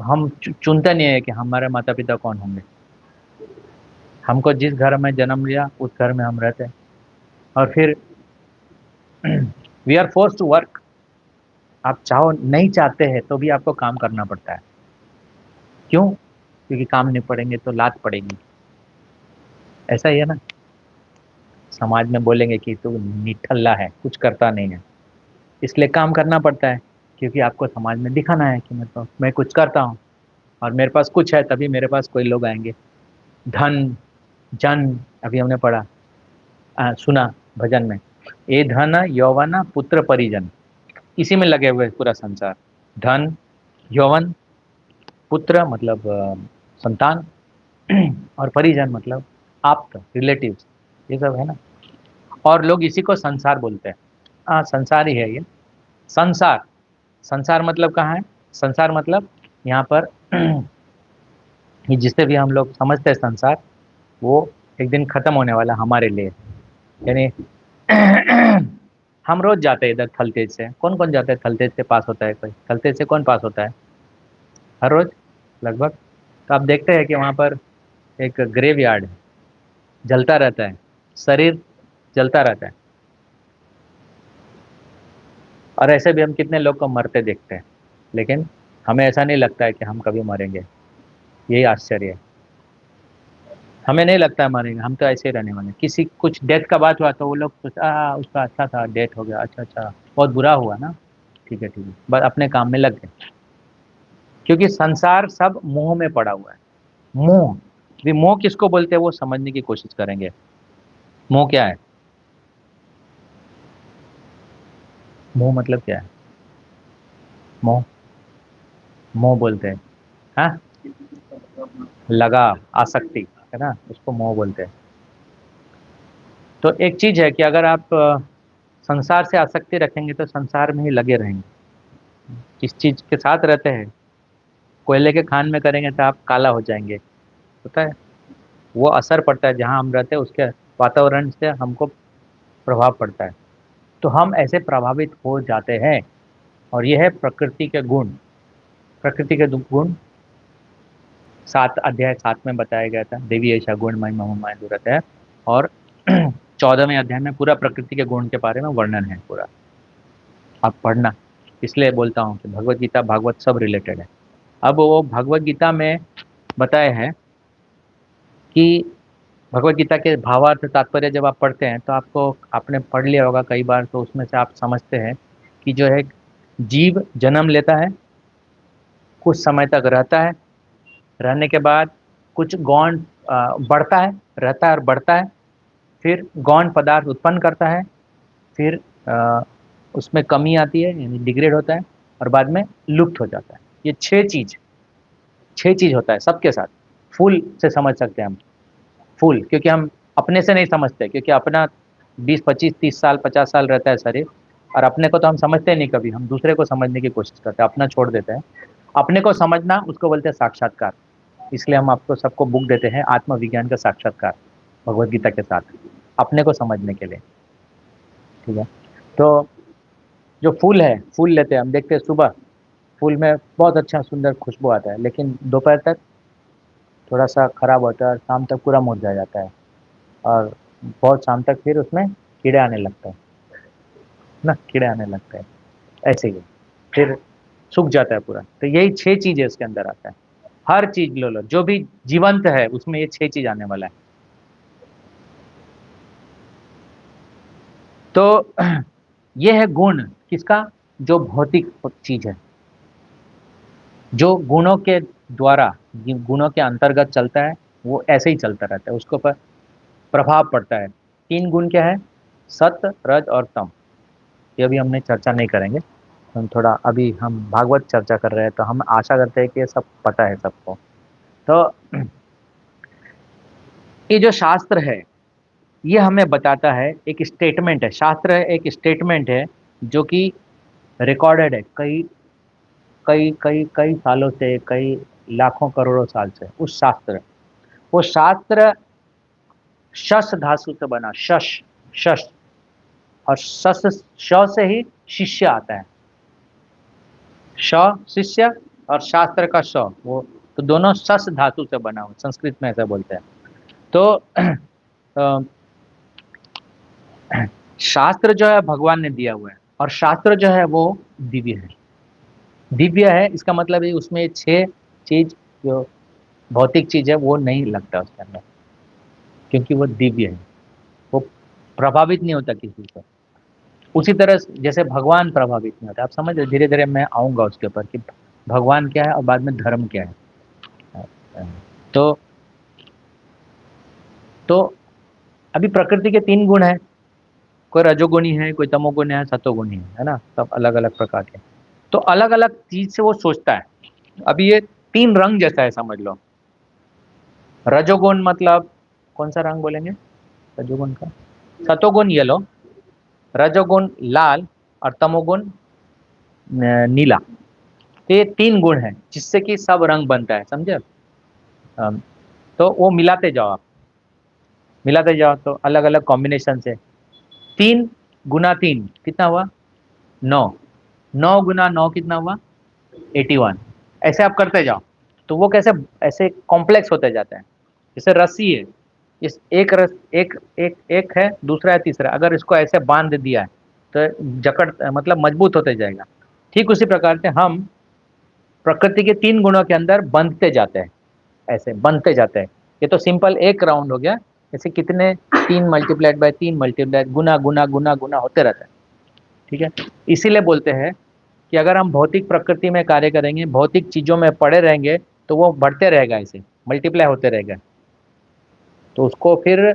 तो हम चुनते नहीं है कि हमारे माता पिता कौन होंगे। हमको जिस घर में जन्म लिया उस घर में हम रहते हैं, और फिर we are force to work. आप चाहो नहीं चाहते हैं तो भी आपको काम करना पड़ता है। क्यों? क्योंकि काम नहीं पड़ेंगे तो लात पड़ेगी। ऐसा ही है ना। समाज में बोलेंगे कि तू निठल्ला है, कुछ करता नहीं है, इसलिए काम करना पड़ता है। क्योंकि आपको समाज में दिखाना है कि मैं कुछ करता हूँ, और मेरे पास कुछ है, तभी मेरे पास कोई लोग आएंगे। धन जन, अभी हमने पढ़ा, सुना भजन में, ये धन यौवन पुत्र परिजन, इसी में लगे हुए हैं पूरा संसार। धन, यौवन, पुत्र मतलब संतान, और परिजन मतलब आप्त, रिलेटिव्स, ये सब है ना। और लोग इसी को संसार बोलते हैं। हाँ, संसार ही है ये। संसार, संसार मतलब कहाँ है? संसार मतलब यहाँ पर ये जिससे भी हम लोग समझते हैं संसार, वो एक दिन खत्म होने वाला हमारे लिए। यानी हम रोज जाते हैं इधर थलतेज से। कौन कौन जाता है थलतेज से? पास होता है कोई? थलतेज से कौन पास होता है हर रोज लगभग? तो आप देखते हैं कि वहाँ पर एक ग्रेव यार्ड है, जलता रहता है, शरीर जलता रहता है। और ऐसे भी हम कितने लोग को मरते देखते हैं, लेकिन हमें ऐसा नहीं लगता है कि हम कभी मरेंगे। यही आश्चर्य है। हमें नहीं लगता है मरेंगे, हम तो ऐसे ही रहने वाले हैं। किसी कुछ डेथ का बात हुआ तो वो लोग सोचते उसका अच्छा था, डेथ हो गया, अच्छा अच्छा, बहुत बुरा हुआ ना, ठीक है ठीक है, बस अपने काम में लग गए। क्योंकि संसार सब मोह में पड़ा हुआ है। मोह, भी मोह किसको बोलते हैं वो समझने की कोशिश करेंगे। मोह क्या है? मोह मतलब क्या है? मोह, मोह बोलते हैं, हाँ, लगाव, आसक्ति, है ना, उसको मोह बोलते हैं। तो एक चीज है कि अगर आप संसार से आसक्ति रखेंगे तो संसार में ही लगे रहेंगे। किस चीज के साथ रहते हैं? कोयले के खान में करेंगे तो आप काला हो जाएंगे, पता है। वो असर पड़ता है जहाँ हम रहते हैं, उसके वातावरण से हमको प्रभाव पड़ता है। तो हम ऐसे प्रभावित हो जाते हैं। और यह है प्रकृति के गुण। प्रकृति के गुण 7 अध्याय 7 में बताया गया था, देवी ऐसा गुण महिमा महिमा दूरत है। और 14वें अध्याय में पूरा प्रकृति के गुण के बारे में वर्णन है पूरा। आप पढ़ना। इसलिए बोलता हूँ कि भगवत गीता भागवत सब रिलेटेड है। अब वो भगवत गीता में बताया है कि भगवत गीता के भावार्थ तात्पर्य जब आप पढ़ते हैं तो आपको, आपने पढ़ लिया होगा कई बार, तो उसमें से आप समझते हैं कि जो है, जीव जन्म लेता है, कुछ समय तक रहता है, रहने के बाद कुछ गौण बढ़ता है, रहता है और बढ़ता है, फिर गौण पदार्थ उत्पन्न करता है, फिर अ, उसमें कमी आती है यानी डिग्रेड होता है, और बाद में लुप्त हो जाता है। ये 6 चीज, 6 चीज होता है सबके साथ। फूल से समझ सकते हैं हम। फूल, क्योंकि हम अपने से नहीं समझते, क्योंकि अपना 20 25 30 साल 50 साल रहता है शरीर, और अपने को तो हम समझते नहीं कभी। हम दूसरे को समझने की कोशिश करते हैं, अपना छोड़ देते हैं। अपने को समझना उसको बोलते हैं साक्षात्कार। इसलिए हम आपको सबको बुक देते हैं, आत्मविज्ञान का साक्षात्कार भगवत गीता के साथ, अपने को समझने के लिए। ठीक है। तो जो फूल है, फूल लेते हैं हम, देखते हैं सुबह फूल में बहुत अच्छा सुंदर खुशबू आता है, लेकिन दोपहर तक थोड़ा सा खराब होता है, और शाम तक पूरा मुरझा जाता है। और बहुत शाम तक फिर उसमें कीड़े आने लगते हैं ना, कीड़े आने लगते हैं, ऐसे ही फिर सूख जाता है पूरा। तो यही 6 चीजें इसके अंदर आता है। हर चीज लो लो, जो भी जीवंत है उसमें ये 6 चीज आने वाला है। तो ये है गुण किसका? जो भौतिक चीज है, जो गुणों के द्वारा, जिन गुणों के अंतर्गत चलता है, वो ऐसे ही चलता रहता है, उसके ऊपर प्रभाव पड़ता है। 3 गुण क्या है? सत्य, रज और तम। ये अभी हमने चर्चा नहीं करेंगे। हम थोड़ा, अभी हम भागवत चर्चा कर रहे हैं, तो हम आशा करते हैं कि ये सब पता है सबको। तो ये जो शास्त्र है, ये हमें बताता है, एक स्टेटमेंट है, शास्त्र है एक स्टेटमेंट है, जो कि रिकॉर्डेड है कई कई कई कई सालों से, कई लाखों करोड़ों साल से। उस शास्त्र, वो शास्त्र शस धातु से बना, शश, शश, और शस, श से ही शिष्य आता है। श शिष्य, और शास्त्र का श, वो तो दोनों सस धातु से बना हुआ, संस्कृत में ऐसा बोलते हैं। तो अ, शास्त्र जो है भगवान ने दिया हुआ है, और शास्त्र जो है वो दिव्य है। दिव्य है इसका मतलब है उसमें छह चीज, जो भौतिक चीज है वो नहीं लगता उसके अंदर, क्योंकि वो दिव्य है, वो प्रभावित नहीं होता किसी से। उसी तरह जैसे भगवान प्रभावित नहीं होता, आप समझ रहे, धीरे धीरे मैं आऊंगा उसके ऊपर कि भगवान क्या है और बाद में धर्म क्या है। तो तो अभी प्रकृति के तीन गुण है, कोई रजोगुणी है, कोई तमोगुणी है, सतोगुणी है ना, सब अलग अलग प्रकार के। तो अलग अलग चीज से वो सोचता है। अभी ये तीन रंग जैसा है समझ लो। रजोगुण मतलब कौन सा रंग बोलेंगे रजोगुण का? सतोगुण येलो, रजोगुण लाल, और तमोगुण नीला। तो ये तीन गुण है जिससे कि सब रंग बनता है, समझे? अम, तो वो मिलाते जाओ आप, मिलाते जाओ तो अलग अलग कॉम्बिनेशन से, तीन गुना तीन कितना हुआ? नौ। नौ गुना नौ कितना हुआ? 81। ऐसे आप करते जाओ तो वो कैसे ऐसे कॉम्प्लेक्स होते जाते हैं। जैसे रस्सी है, इस एक रस एक एक एक है, दूसरा है, तीसरा, अगर इसको ऐसे बांध दिया है तो जकड़ मतलब मजबूत होते जाएगा। ठीक उसी प्रकार से हम प्रकृति के तीन गुणों के अंदर बंधते जाते हैं, ऐसे बनते जाते हैं। ये तो सिंपल एक राउंड हो गया, ऐसे कितने, तीन मल्टीप्लाइड बाय तीन मल्टीप्लाइड गुना गुना गुना गुना होते रहता है। ठीक है, इसीलिए बोलते हैं कि अगर हम भौतिक प्रकृति में कार्य करेंगे, भौतिक चीजों में पड़े रहेंगे, तो वो बढ़ते रहेगा, ऐसे मल्टीप्लाई होते रहेगा। तो उसको फिर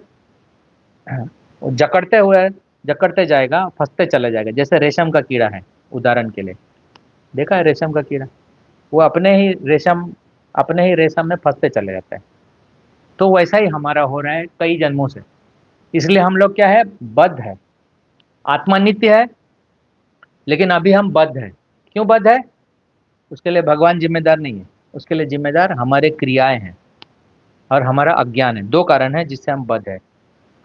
जकड़ते हुए, जकड़ते जाएगा, फंसते चला जाएगा। जैसे रेशम का कीड़ा है, उदाहरण के लिए, देखा है रेशम का कीड़ा, वो अपने ही रेशम में फंसते चले जाता है। तो वैसा ही हमारा हो रहा है कई जन्मों से। इसलिए हम लोग क्या है, बद्ध है। आत्मा नित्य है, लेकिन अभी हम बद्ध है। क्यों बद्ध है? उसके लिए भगवान जिम्मेदार नहीं है, उसके लिए जिम्मेदार हमारे क्रियाएं हैं और हमारा अज्ञान है। दो कारण है जिससे हम बद्ध है।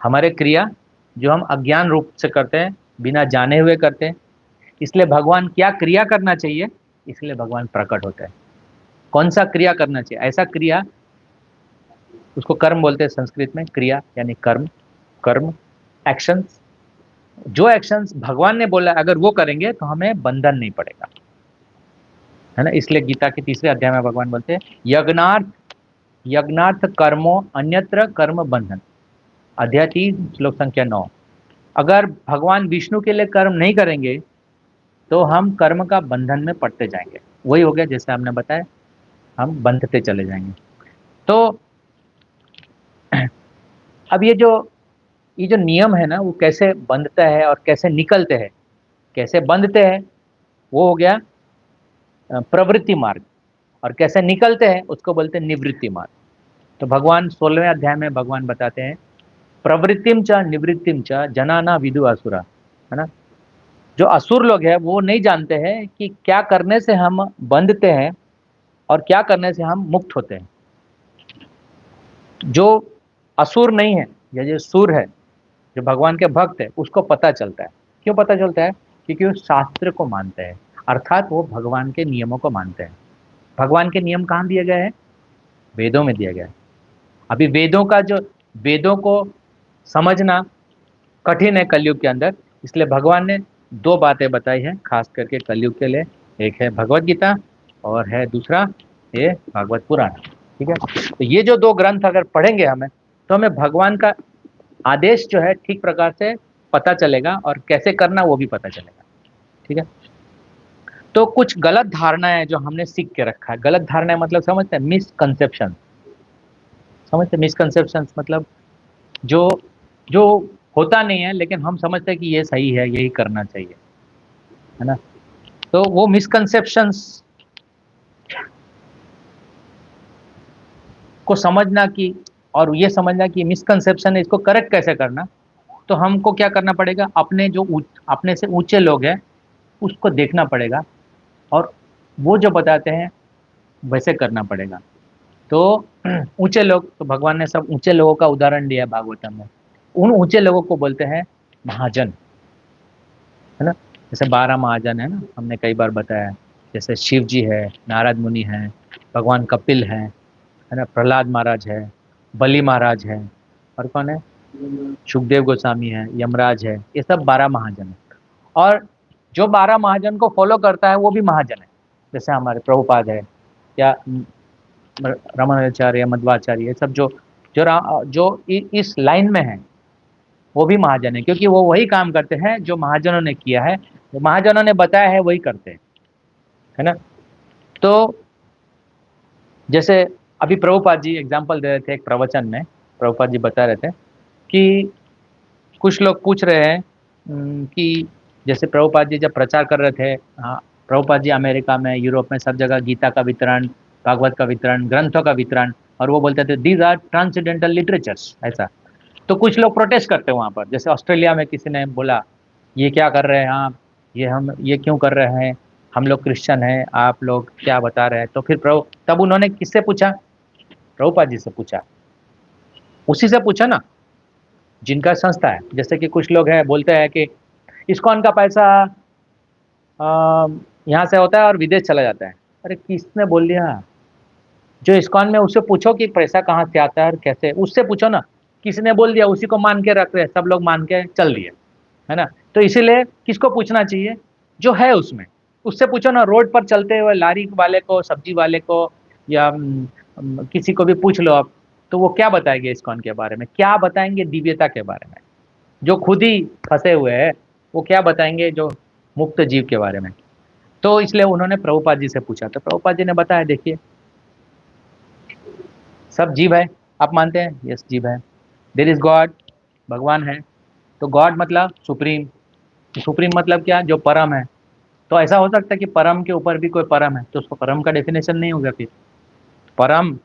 हमारे क्रिया जो हम अज्ञान रूप से करते हैं, बिना जाने हुए करते हैं। इसलिए भगवान क्या क्रिया करना चाहिए, इसलिए भगवान प्रकट होता है। कौन सा क्रिया करना चाहिए, ऐसा क्रिया, उसको कर्म बोलते हैं संस्कृत में। क्रिया यानी कर्म, कर्म, एक्शंस। जो एक्शंस भगवान ने बोला अगर वो करेंगे तो हमें बंधन नहीं पड़ेगा, है ना। इसलिए गीता के तीसरे अध्याय में भगवान बोलते हैं यज्ञार्थ, यज्ञार्थ कर्मो अन्यत्र कर्म बंधन। अध्याय 3 श्लोक संख्या 9। अगर भगवान विष्णु के लिए कर्म नहीं करेंगे तो हम कर्म का बंधन में पड़ते जाएंगे। वही हो गया जैसे आपने बताया, हम बंधते चले जाएंगे। तो अब ये जो नियम है ना, वो कैसे बंधता है और कैसे निकलते हैं, कैसे बंधते हैं वो हो गया प्रवृत्ति मार्ग, और कैसे निकलते हैं उसको बोलते हैं निवृत्ति मार्ग। तो भगवान 16वें अध्याय में भगवान बताते हैं प्रवृत्तिम च निवृत्तिम च जनाना विदु असुरा, है ना। जो असुर लोग हैं वो नहीं जानते हैं कि क्या करने से हम बंधते हैं और क्या करने से हम मुक्त होते हैं। जो असुर नहीं है या जो सुर है, जो भगवान के भक्त है, उसको पता चलता है। क्यों पता चलता है? क्योंकि वो शास्त्र को मानते हैं, अर्थात वो भगवान के नियमों को मानते हैं। भगवान के नियम कहाँ दिए गए हैं? वेदों में दिया गया है। अभी वेदों को समझना कठिन है कलयुग के अंदर। इसलिए भगवान ने दो बातें बताई हैं खास करके कलयुग के लिए। एक है भगवत गीता और है दूसरा ये भागवत पुराण। ठीक है, तो ये जो दो ग्रंथ अगर पढ़ेंगे हमें, तो हमें भगवान का आदेश जो है ठीक प्रकार से पता चलेगा, और कैसे करना वो भी पता चलेगा। ठीक है, तो कुछ गलत धारणाएं जो हमने सीख के रखा है, गलत धारणाएं मतलब समझते हैं, मिसकंसेप्शन। समझते हैं मिसकंसेप्शन मतलब जो जो होता नहीं है, लेकिन हम समझते हैं कि ये सही है, यही करना चाहिए, है ना। तो वो मिसकंसेप्शंस को समझना कि, और ये समझना कि मिसकंसेप्शन है, इसको करेक्ट कैसे करना। तो हमको क्या करना पड़ेगा, अपने जो अपने से ऊंचे लोग हैं उसको देखना पड़ेगा, और वो जो बताते हैं वैसे करना पड़ेगा। तो ऊंचे लोग, तो भगवान ने सब ऊंचे लोगों का उदाहरण दिया भागवतम में। उन ऊंचे लोगों को बोलते हैं महाजन, है ना। जैसे 12 महाजन है ना, हमने कई बार बताया है। जैसे शिव जी है, नारद मुनि है, भगवान कपिल है ना, प्रहलाद महाराज है, बलि महाराज है, और कौन है, सुखदेव गोस्वामी है, यमराज है, ये सब 12 महाजन है। और जो 12 महाजन को फॉलो करता है वो भी महाजन है। जैसे हमारे प्रभुपाद है, या रमणाचार्य, मध्वाचार्य, ये सब जो इस लाइन में है वो भी महाजन है, क्योंकि वो वही काम करते हैं जो महाजनों ने किया है, जो महाजनों ने बताया है वही करते हैं, है ना। तो जैसे अभी प्रभुपाद जी एग्जाम्पल दे रहे थे एक प्रवचन में, प्रभुपाद जी बता रहे थे कि कुछ लोग पूछ रहे हैं कि जैसे प्रभुपाद जी जब प्रचार कर रहे थे, हाँ, प्रभुपाद जी अमेरिका में, यूरोप में, सब जगह गीता का वितरण, भागवत का वितरण, ग्रंथों का वितरण, और वो बोलते थे दीज आर ट्रांसडेंटल लिटरेचर्स, ऐसा। तो कुछ लोग प्रोटेस्ट करते हैं वहाँ पर, जैसे ऑस्ट्रेलिया में किसी ने बोला ये क्या कर रहे हैं आप, ये क्यों कर रहे हैं, हम लोग क्रिश्चियन हैं, आप लोग क्या बता रहे हैं। तो फिर तब उन्होंने किससे पूछा, प्रभुपाद जी से पूछा, उसी से पूछा ना जिनका संस्था है। जैसे कि कुछ लोग हैं बोलते हैं कि इस्कॉन का पैसा यहाँ से होता है और विदेश चला जाता है। अरे किसने बोल दिया, जो इस्कॉन में उससे पूछो कि पैसा कहाँ से आता है और कैसे, उससे पूछो ना, किसने बोल दिया, उसी को मान के रख रहे, सब लोग मान के चल दिए, है ना। तो इसीलिए किसको पूछना चाहिए, जो है उसमें, उससे पूछो ना। रोड पर चलते हुए लारी वाले को, सब्जी वाले को, या किसी को भी पूछ लो आप, तो वो क्या बताएंगे इस्कॉन के बारे में, क्या बताएंगे दिव्यता के बारे में। जो खुद ही फंसे हुए हैं वो क्या बताएंगे जो मुक्त जीव के बारे में। तो इसलिए उन्होंने प्रभुपाद जी से पूछा, तो प्रभुपाद जी ने बताया, देखिए सब जीव है, आप मानते हैं, यस जीव है, देयर इज गॉड, भगवान है। तो गॉड मतलब सुप्रीम, सुप्रीम मतलब क्या, जो परम है। तो ऐसा हो सकता है कि परम के ऊपर भी कोई परम है, तो उसको परम का डेफिनेशन नहीं होगा फिर। परम,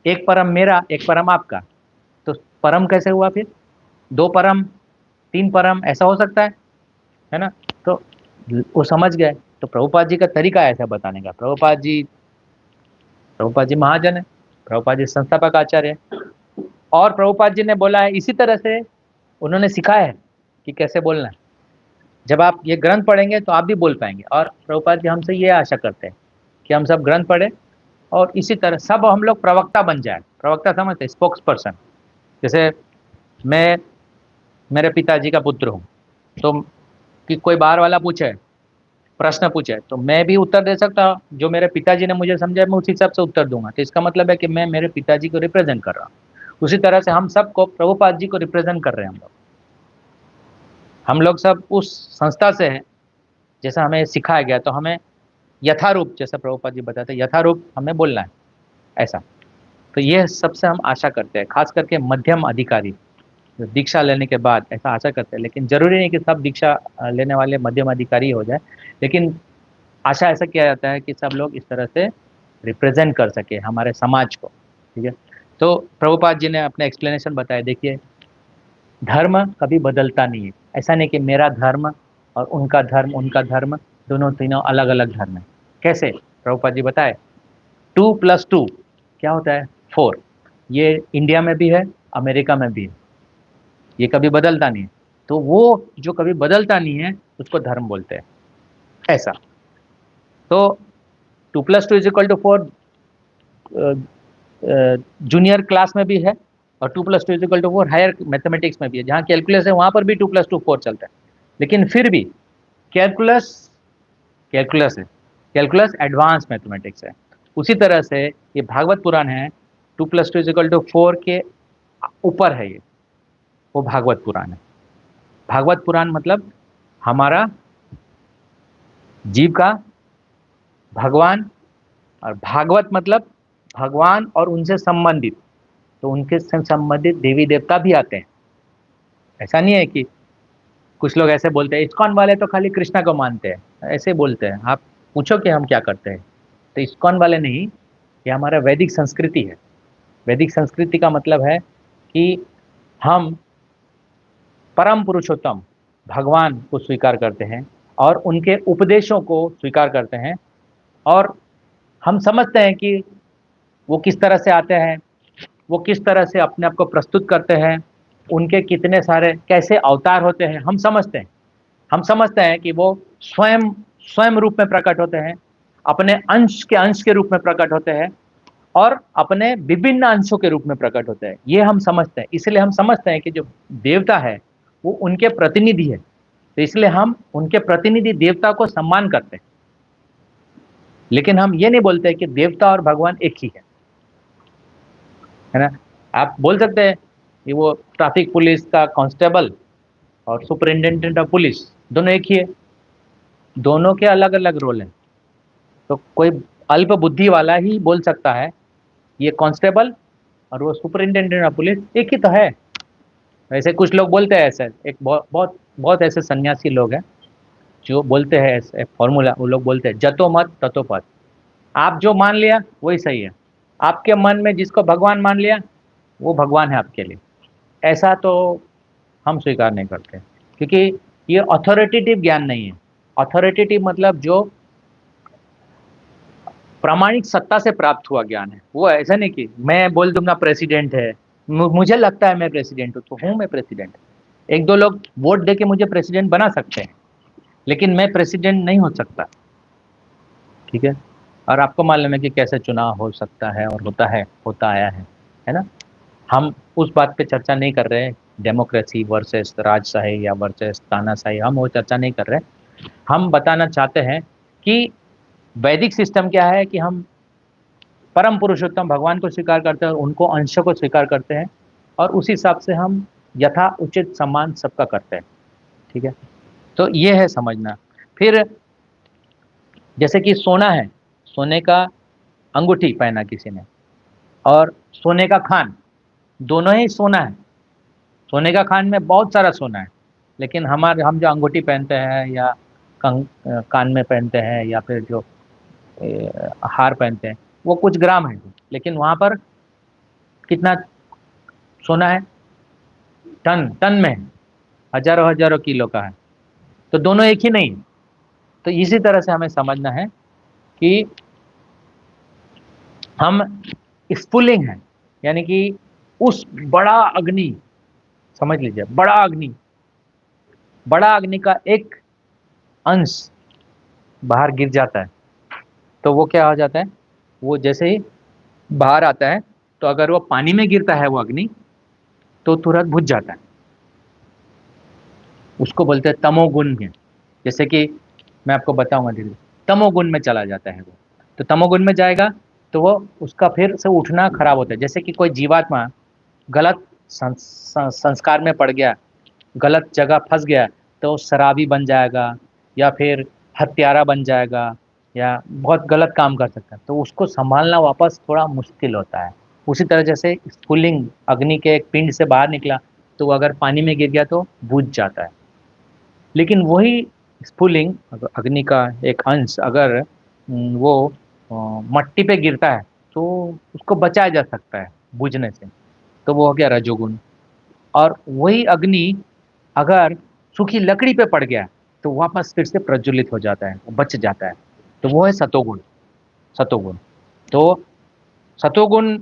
एक परम मेरा, एक परम आपका, तो परम कैसे हुआ फिर, दो परम, तीन परम, ऐसा हो सकता है ना। तो वो समझ गए। तो प्रभुपाद जी का तरीका है ऐसा बताने का। प्रभुपाद जी महाजन है, प्रभुपाद जी संस्थापक आचार्य है, और प्रभुपाद जी ने बोला है इसी तरह से, उन्होंने सिखाया है कि कैसे बोलना है। जब आप ये ग्रंथ पढ़ेंगे तो आप भी बोल पाएंगे। और प्रभुपाद जी हमसे ये आशा करते हैं कि हम सब ग्रंथ पढ़े और इसी तरह सब हम लोग प्रवक्ता बन जाए। प्रवक्ता समझते, स्पोक्स पर्सन। जैसे मैं मेरे पिताजी का पुत्र हूँ, तो कि कोई बाहर वाला पूछे, प्रश्न पूछे, तो मैं भी उत्तर दे सकता हूँ, जो मेरे पिताजी ने मुझे समझाया मैं उस हिसाब से उत्तर दूंगा। तो इसका मतलब है कि मैं मेरे पिताजी को रिप्रेजेंट कर रहा हूँ। उसी तरह से हम सबको प्रभुपाद जी को रिप्रेजेंट कर रहे हैं। हम लोग सब उस संस्था से हैं, जैसा हमें सिखाया गया, तो हमें यथारूप, जैसा प्रभुपाद जी बताते हैं, यथारूप हमें बोलना है, ऐसा। तो ये सबसे हम आशा करते हैं, खास करके मध्यम अधिकारी जो दीक्षा लेने के बाद ऐसा आशा करते हैं। लेकिन जरूरी नहीं कि सब दीक्षा लेने वाले मध्यम अधिकारी हो जाए, लेकिन आशा ऐसा किया जाता है कि सब लोग इस तरह से रिप्रेजेंट कर सके हमारे समाज को, ठीक है। तो प्रभुपाद जी ने अपने एक्सप्लेनेशन बताया, देखिए धर्म कभी बदलता नहीं है। ऐसा नहीं कि मेरा धर्म और उनका धर्म दोनों तीनों अलग अलग धर्म है। कैसे, प्रभुपाद जी बताए, 2+2 क्या होता है, 4। ये इंडिया में भी है, अमेरिका में भी है, ये कभी बदलता नहीं है। तो वो जो कभी बदलता नहीं है उसको धर्म बोलते हैं, ऐसा। तो 2+2=4 जूनियर क्लास में भी है, और 2+2=4 हायर मैथमेटिक्स में भी है। जहाँ कैलकुलस है वहाँ पर भी 2+2 4 चलता है। लेकिन फिर भी कैलकुलस कैलकुलस है, कैलकुलस एडवांस मैथमेटिक्स है। उसी तरह से ये भागवत पुराण है, 2+2=4 के ऊपर है ये, वो भागवत पुराण है। भागवत पुराण मतलब हमारा जीव का भगवान, और भागवत मतलब भगवान और उनसे संबंधित, तो उनके से संबंधित देवी देवता भी आते हैं। ऐसा नहीं है कि कुछ लोग ऐसे बोलते हैं इस्कॉन वाले तो खाली कृष्णा को मानते हैं, ऐसे बोलते हैं। आप पूछो कि हम क्या करते हैं, तो इस्कॉन वाले नहीं, ये हमारा वैदिक संस्कृति है। वैदिक संस्कृति का मतलब है कि हम परम पुरुषोत्तम भगवान को स्वीकार करते हैं और उनके उपदेशों को स्वीकार करते हैं, और हम समझते हैं कि वो किस तरह से आते हैं, वो किस तरह से अपने आप को प्रस्तुत करते हैं, उनके कितने सारे कैसे अवतार होते हैं, हम समझते हैं। हम समझते हैं कि वो स्वयं स्वयं रूप में प्रकट होते हैं, अपने अंश के रूप में प्रकट होते हैं और अपने विभिन्न अंशों के रूप में प्रकट होते हैं। ये हम समझते हैं, इसलिए हम समझते हैं कि जो देवता है वो उनके प्रतिनिधि है, तो इसलिए हम उनके प्रतिनिधि देवता को सम्मान करते हैं। लेकिन हम ये नहीं बोलते कि देवता और भगवान एक ही है ना। आप बोल सकते हैं कि वो ट्रैफिक पुलिस का कांस्टेबल और सुपरिंटेंडेंट ऑफ पुलिस दोनों एक ही है, दोनों के अलग अलग रोल हैं। तो कोई अल्प बुद्धि वाला ही बोल सकता है ये कांस्टेबल और वो सुपरिंटेंडेंट ऑफ पुलिस एक ही तो है। वैसे कुछ लोग बोलते हैं ऐसे, एक बहुत बहुत बहुत ऐसे सन्यासी लोग हैं जो बोलते हैं ऐसे फॉर्मूला, वो लोग बोलते हैं जतो मत ततो पथ। आप जो मान लिया वही सही है, आपके मन में जिसको भगवान मान लिया वो भगवान है आपके लिए, ऐसा तो हम स्वीकार नहीं करते, क्योंकि ये अथॉरिटेटिव ज्ञान नहीं है। अथॉरिटेटिव मतलब जो प्रामाणिक सत्ता से प्राप्त हुआ ज्ञान है, वो ऐसा नहीं कि मैं बोल दूंगा प्रेसिडेंट है, मुझे लगता है मैं प्रेसिडेंट हूँ तो हूँ मैं प्रेसिडेंट। एक दो लोग वोट दे के मुझे प्रेसिडेंट बना सकते हैं, लेकिन मैं प्रेसिडेंट नहीं हो सकता, ठीक है। और आपको मालूम है कि कैसे चुनाव हो सकता है और होता आया है ना। हम उस बात पे चर्चा नहीं कर रहे, डेमोक्रेसी वर्सेस राजशाही या वर्सेस तानाशाही, हम वो चर्चा नहीं कर रहे। हम बताना चाहते हैं कि वैदिक सिस्टम क्या है कि हम परम पुरुषोत्तम भगवान को स्वीकार करते हैं और उनको अंशों को स्वीकार करते हैं, और उस हिसाब से हम यथा उचित सम्मान सबका करते हैं, ठीक है। तो ये है समझना। फिर जैसे कि सोना है, सोने का अंगूठी पहना किसी ने, और सोने का खान, दोनों ही सोना है। सोने का खान में बहुत सारा सोना है, लेकिन हम जो अंगूठी पहनते हैं या कान में पहनते हैं या फिर जो हार पहनते हैं वो कुछ ग्राम है, लेकिन वहां पर कितना सोना है, टन टन में है, हजारों हजारों किलो का है। तो दोनों एक ही नहीं है। तो इसी तरह से हमें समझना है कि हम स्फुलिंग है, यानी कि उस बड़ा अग्नि, समझ लीजिए बड़ा अग्नि का एक अंश बाहर गिर जाता है तो वो क्या हो जाता है, वो जैसे ही बाहर आता है तो अगर वो पानी में गिरता है वो अग्नि तो तुरंत बुझ जाता है। उसको बोलते हैं तमोगुण है। जैसे कि मैं आपको बताऊंगा धीरे धीरे, तमोगुण में चला जाता है वो। तो तमोगुण में जाएगा तो वो उसका फिर से उठना खराब होता है। जैसे कि कोई जीवात्मा गलत संस्कार में पड़ गया, गलत जगह फंस गया, तो शराबी बन जाएगा या फिर हत्यारा बन जाएगा या बहुत गलत काम कर सकता है, तो उसको संभालना वापस थोड़ा मुश्किल होता है। उसी तरह जैसे स्फुलिंग अग्नि के एक पिंड से बाहर निकला तो वो अगर पानी में गिर गया तो बुझ जाता है। लेकिन वही स्फुलिंग अग्नि का एक अंश अगर वो मट्टी पे गिरता है तो उसको बचाया जा सकता है बुझने से, तो वो हो गया रजोगुण। और वही अग्नि अगर सूखी लकड़ी पे पड़ गया तो वापस फिर से प्रज्वलित हो जाता है, वो बच जाता है, तो वो है सतोगुण। सतोगुण तो सतोगुण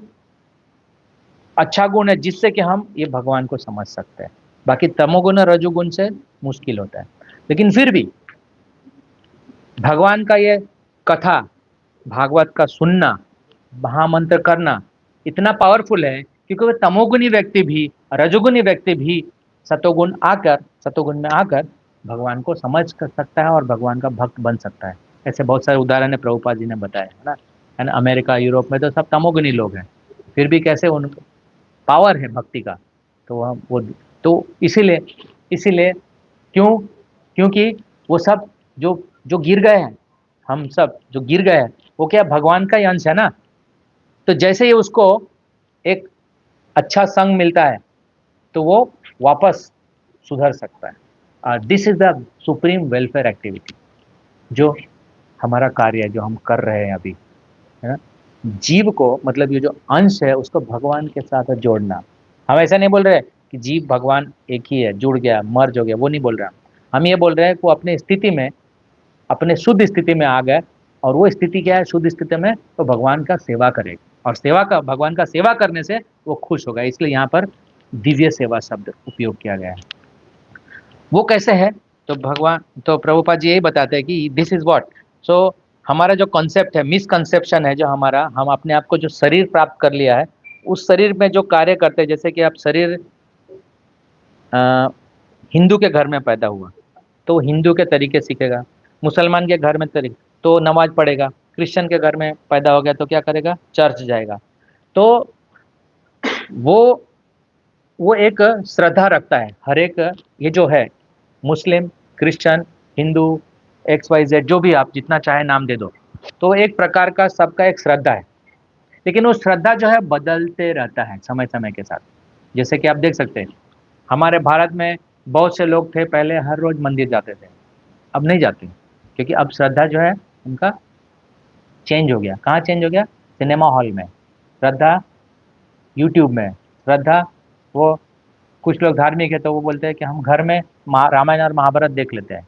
अच्छा गुण है जिससे कि हम ये भगवान को समझ सकते हैं। बाकी तमोगुण और रजोगुण से मुश्किल होता है। लेकिन फिर भी भगवान का ये कथा, भागवत का सुनना, महामंत्र करना इतना पावरफुल है क्योंकि वो तमोगुणी व्यक्ति भी, रजोगुणी व्यक्ति भी सतोगुण में आकर भगवान को समझ कर सकता है और भगवान का भक्त बन सकता है। ऐसे बहुत सारे उदाहरण है प्रभुपाद जी ने बताया है ना। अमेरिका यूरोप में तो सब तमोगुणी लोग हैं, फिर भी कैसे उन पावर है भक्ति का। तो हम वो, तो इसीलिए क्यों, क्योंकि वो सब जो जो गिर गए हैं, हम सब जो गिर गए हैं वो क्या भगवान का ही अंश है ना। तो जैसे ही उसको एक अच्छा संग मिलता है तो वो वापस सुधर सकता है। This is the supreme welfare activity, जो हमारा कार्य है, जो हम कर रहे हैं अभी, है ना। जीव को मतलब ये जो अंश है उसको भगवान के साथ जोड़ना। हम ऐसा नहीं बोल रहे कि जीव भगवान एक ही है, जुड़ गया मर्ज हो गया, वो नहीं बोल रहे हम ये बोल रहे हैं कि वो अपने स्थिति में, अपने शुद्ध स्थिति में आ गए। और वो स्थिति क्या है, शुद्ध स्थिति में तो भगवान का सेवा करेगा, और भगवान का सेवा करने से वो खुश होगा, इसलिए यहाँ पर दिव्य सेवा शब्द उपयोग किया गया है। वो कैसे है, तो प्रभुपाद जी यही बताते हैं कि दिस इज व्हाट। सो हमारा जो कॉन्सेप्ट है, मिसकंसेप्शन है जो हमारा, हम अपने आप को जो शरीर प्राप्त कर लिया है, उस शरीर में जो कार्य करते हैं, जैसे कि आप शरीर अ, हिंदू के घर में पैदा हुआ तो हिंदू के तरीके सीखेगा, मुसलमान के घर में तरीके तो नमाज पढ़ेगा, क्रिश्चियन के घर में पैदा हो गया तो क्या करेगा, चर्च जाएगा। तो वो वो एक श्रद्धा रखता है हर एक, ये जो है मुस्लिम, क्रिश्चियन, हिंदू, XYZ, जो भी आप जितना चाहे नाम दे दो, तो एक प्रकार का सबका एक श्रद्धा है। लेकिन वो श्रद्धा जो है बदलते रहता है समय समय के साथ। जैसे कि आप देख सकते हैं हमारे भारत में बहुत से लोग थे पहले हर रोज मंदिर जाते थे, अब नहीं जाते, क्योंकि अब श्रद्धा जो है उनका चेंज हो गया। कहाँ चेंज हो गया? सिनेमा हॉल में श्रद्धा, यूट्यूब में श्रद्धा। वो कुछ लोग धार्मिक है तो वो बोलते हैं कि हम घर में रामायण और महाभारत देख लेते हैं,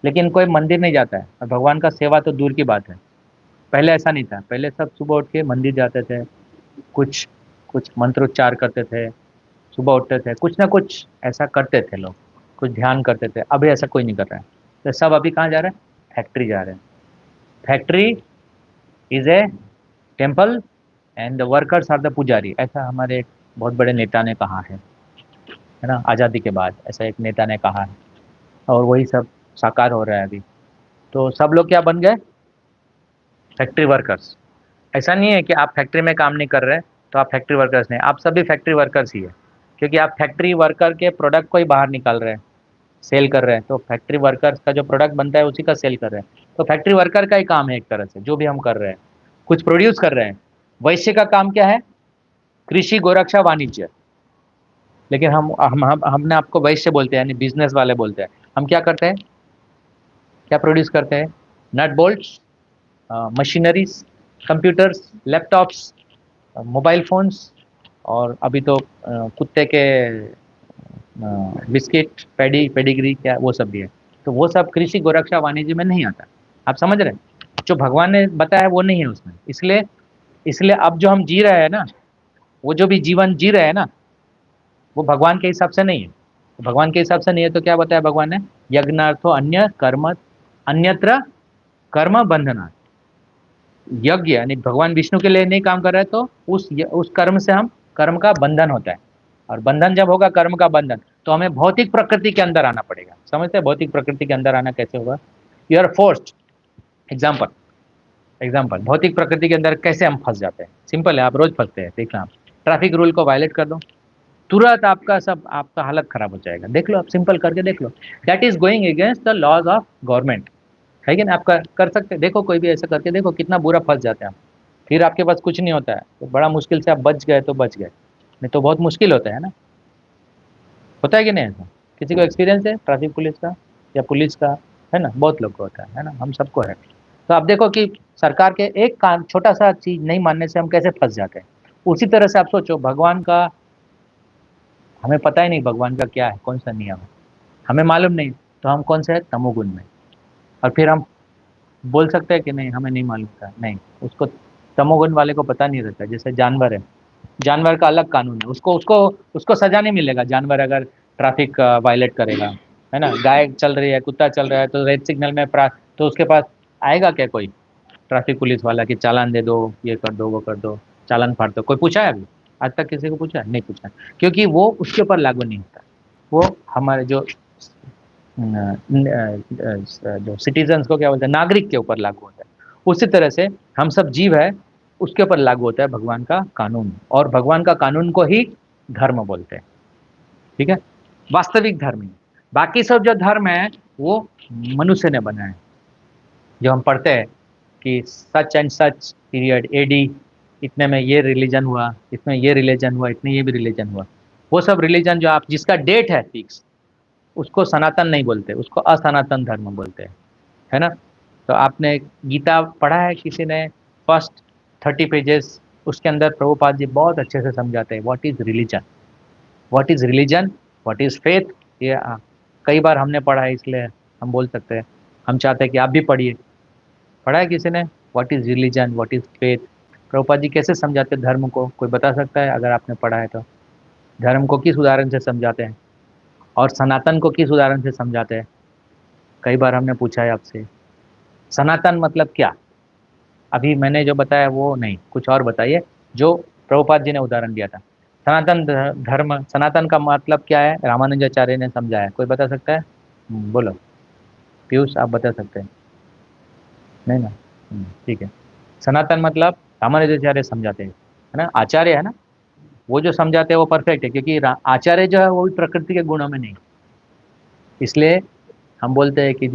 लेकिन कोई मंदिर नहीं जाता है, और भगवान का सेवा तो दूर की बात है। पहले ऐसा नहीं था, पहले सब सुबह उठ के मंदिर जाते थे, कुछ कुछ मंत्रोच्चार करते थे, सुबह उठते थे, कुछ ना कुछ ऐसा करते थे लोग, कुछ ध्यान करते थे। अभी ऐसा कोई नहीं कर रहा है। तो सब अभी कहाँ जा रहे हैं? फैक्ट्री जा रहे हैं। Factory is a temple and the workers are the pujari, ऐसा हमारे एक बहुत बड़े नेता ने कहा है ना, आज़ादी के बाद ऐसा एक नेता ने कहा है, और वही सब साकार हो रहा है अभी। तो सब लोग क्या बन गए? Factory workers. ऐसा नहीं है कि आप फैक्ट्री में काम नहीं कर रहे तो आप फैक्ट्री वर्कर्स नहीं, आप सभी फैक्ट्री वर्कर्स ही है, क्योंकि आप फैक्ट्री वर्कर के प्रोडक्ट को ही बाहर निकाल रहे हैं, सेल कर रहे हैं। तो फैक्ट्री वर्कर्स का जो प्रोडक्ट बनता है उसी का सेल कर रहे हैं। तो फैक्ट्री वर्कर का ही काम है एक तरह से, जो भी हम कर रहे हैं कुछ प्रोड्यूस कर रहे हैं। वैश्य का काम क्या है? कृषि, गोरक्षा, वाणिज्य। लेकिन हमने आपको वैश्य बोलते हैं, यानी बिजनेस वाले बोलते हैं। हम क्या करते हैं? क्या प्रोड्यूस करते हैं? Nut bolts, machineries, computers, laptops, mobile phones, और अभी तो कुत्ते के बिस्किट, पेडिग्री, क्या वो सब भी है। तो वो सब कृषि, गोरक्षा, वाणिज्य में नहीं आता। आप समझ रहे हैं? जो भगवान ने बताया वो नहीं है उसमें। इसलिए इसलिए अब जो हम जी रहे हैं ना, वो जो भी जीवन जी रहे हैं ना, वो भगवान के हिसाब से नहीं है। तो भगवान के हिसाब से नहीं है तो क्या बताया भगवान ने? यज्ञार्थो अन्य कर्म, अन्यत्र कर्म बंधना। यज्ञ यानी भगवान विष्णु के लिए नहीं काम कर रहे तो उस कर्म से हम, कर्म का बंधन होता है। और बंधन जब होगा, कर्म का बंधन, तो हमें भौतिक प्रकृति के अंदर आना पड़ेगा। समझते हैं भौतिक प्रकृति के अंदर आना कैसे होगा? You are forced. एग्जाम्पल, भौतिक प्रकृति के अंदर कैसे हम फंस जाते हैं? सिंपल है, आप रोज फंसते हैं। देखना, आप ट्रैफिक रूल को वायलेट कर दो, तुरंत आपका हालत खराब हो जाएगा। देख लो, आप सिंपल करके देख लो। That is going against the laws of government, है कि ना? आप कर सकते हैं। देखो, कोई भी ऐसा करके देखो, कितना बुरा फंस जाते हैं आप। फिर आपके पास कुछ नहीं होता है, तो बड़ा मुश्किल से आप बच गए तो बच गए, नहीं तो बहुत मुश्किल होता है ना। होता है कि नहीं ऐसा? किसी को एक्सपीरियंस है ट्रैफिक पुलिस का या पुलिस का? है ना, बहुत लोग को होता है ना, हम सबको है। तो आप देखो कि सरकार के एक काम, छोटा सा चीज नहीं मानने से हम कैसे फंस जाते हैं। उसी तरह से आप सोचो, भगवान का हमें पता ही नहीं भगवान का क्या है, कौन सा नियम है, हमें मालूम नहीं, तो हम कौन से है? तमोगुण में। और फिर हम बोल सकते हैं कि नहीं हमें नहीं मालूम था, नहीं, उसको तमोगुण वाले को पता नहीं रहता। जैसे जानवर है, जानवर का अलग कानून है, उसको उसको उसको सजा नहीं मिलेगा। जानवर अगर ट्रैफिक वायलेट करेगा, है ना, गाय चल रही है, कुत्ता चल रहा है, तो रेड सिग्नल में तो उसके पास आएगा क्या कोई ट्रैफिक पुलिस वाला कि चालान दे दो, ये कर दो, वो कर दो, चालान फाड़ दो? कोई पूछा है अभी? आज तक किसी को पूछा है? नहीं पूछा, क्योंकि वो उसके ऊपर लागू नहीं होता। वो हमारे जो सिटीजन्स को क्या बोलते हैं, नागरिक के ऊपर लागू होता है। उसी तरह से हम सब जीव है, उसके ऊपर लागू होता है भगवान का कानून, और भगवान का कानून को ही धर्म बोलते हैं। ठीक है, वास्तविक धर्म ही। बाकी सब जो धर्म है वो मनुष्य ने बनाया है। जो हम पढ़ते हैं कि such and such period AD इतने में ये रिलीजन हुआ, इसमें ये रिलीजन हुआ, इतने ये भी रिलीजन हुआ, वो सब रिलीजन जो आप जिसका डेट है फिक्स, उसको सनातन नहीं बोलते, उसको असनातन धर्म बोलते हैं, है ना। तो आपने गीता पढ़ा है किसी ने? फर्स्ट 30 पेजेस, उसके अंदर प्रभुपाद जी बहुत अच्छे से समझाते हैं what is religion, what is religion, what is faith. ये कई बार हमने पढ़ा है, इसलिए हम बोल सकते हैं। हम चाहते हैं कि आप भी पढ़िए। पढ़ा है किसी ने? What is religion, what is faith, Prabhupad ji कैसे समझाते हैं धर्म को? कोई बता सकता है अगर आपने पढ़ा है तो? धर्म को किस उदाहरण से समझाते हैं, और सनातन को किस उदाहरण से समझाते हैं? कई बार हमने पूछा है आपसे। सनातन मतलब क्या? अभी मैंने जो बताया वो नहीं, कुछ और बताइए जो प्रभुपाद जी ने उदाहरण दिया था। सनातन धर्म, सनातन का मतलब क्या है, रामानुजाचार्य ने समझाया, कोई बता सकता है? बोलो। पीयूष आप बता सकते हैं? नहीं ना? ठीक है। सनातन मतलब रामानुजाचार्य समझाते हैं, है ना, आचार्य है ना, वो जो समझाते हैं वो परफेक्ट है, क्योंकि आचार्य जो है वो भी प्रकृति के गुणों में नहीं। इसलिए हम बोलते हैं कि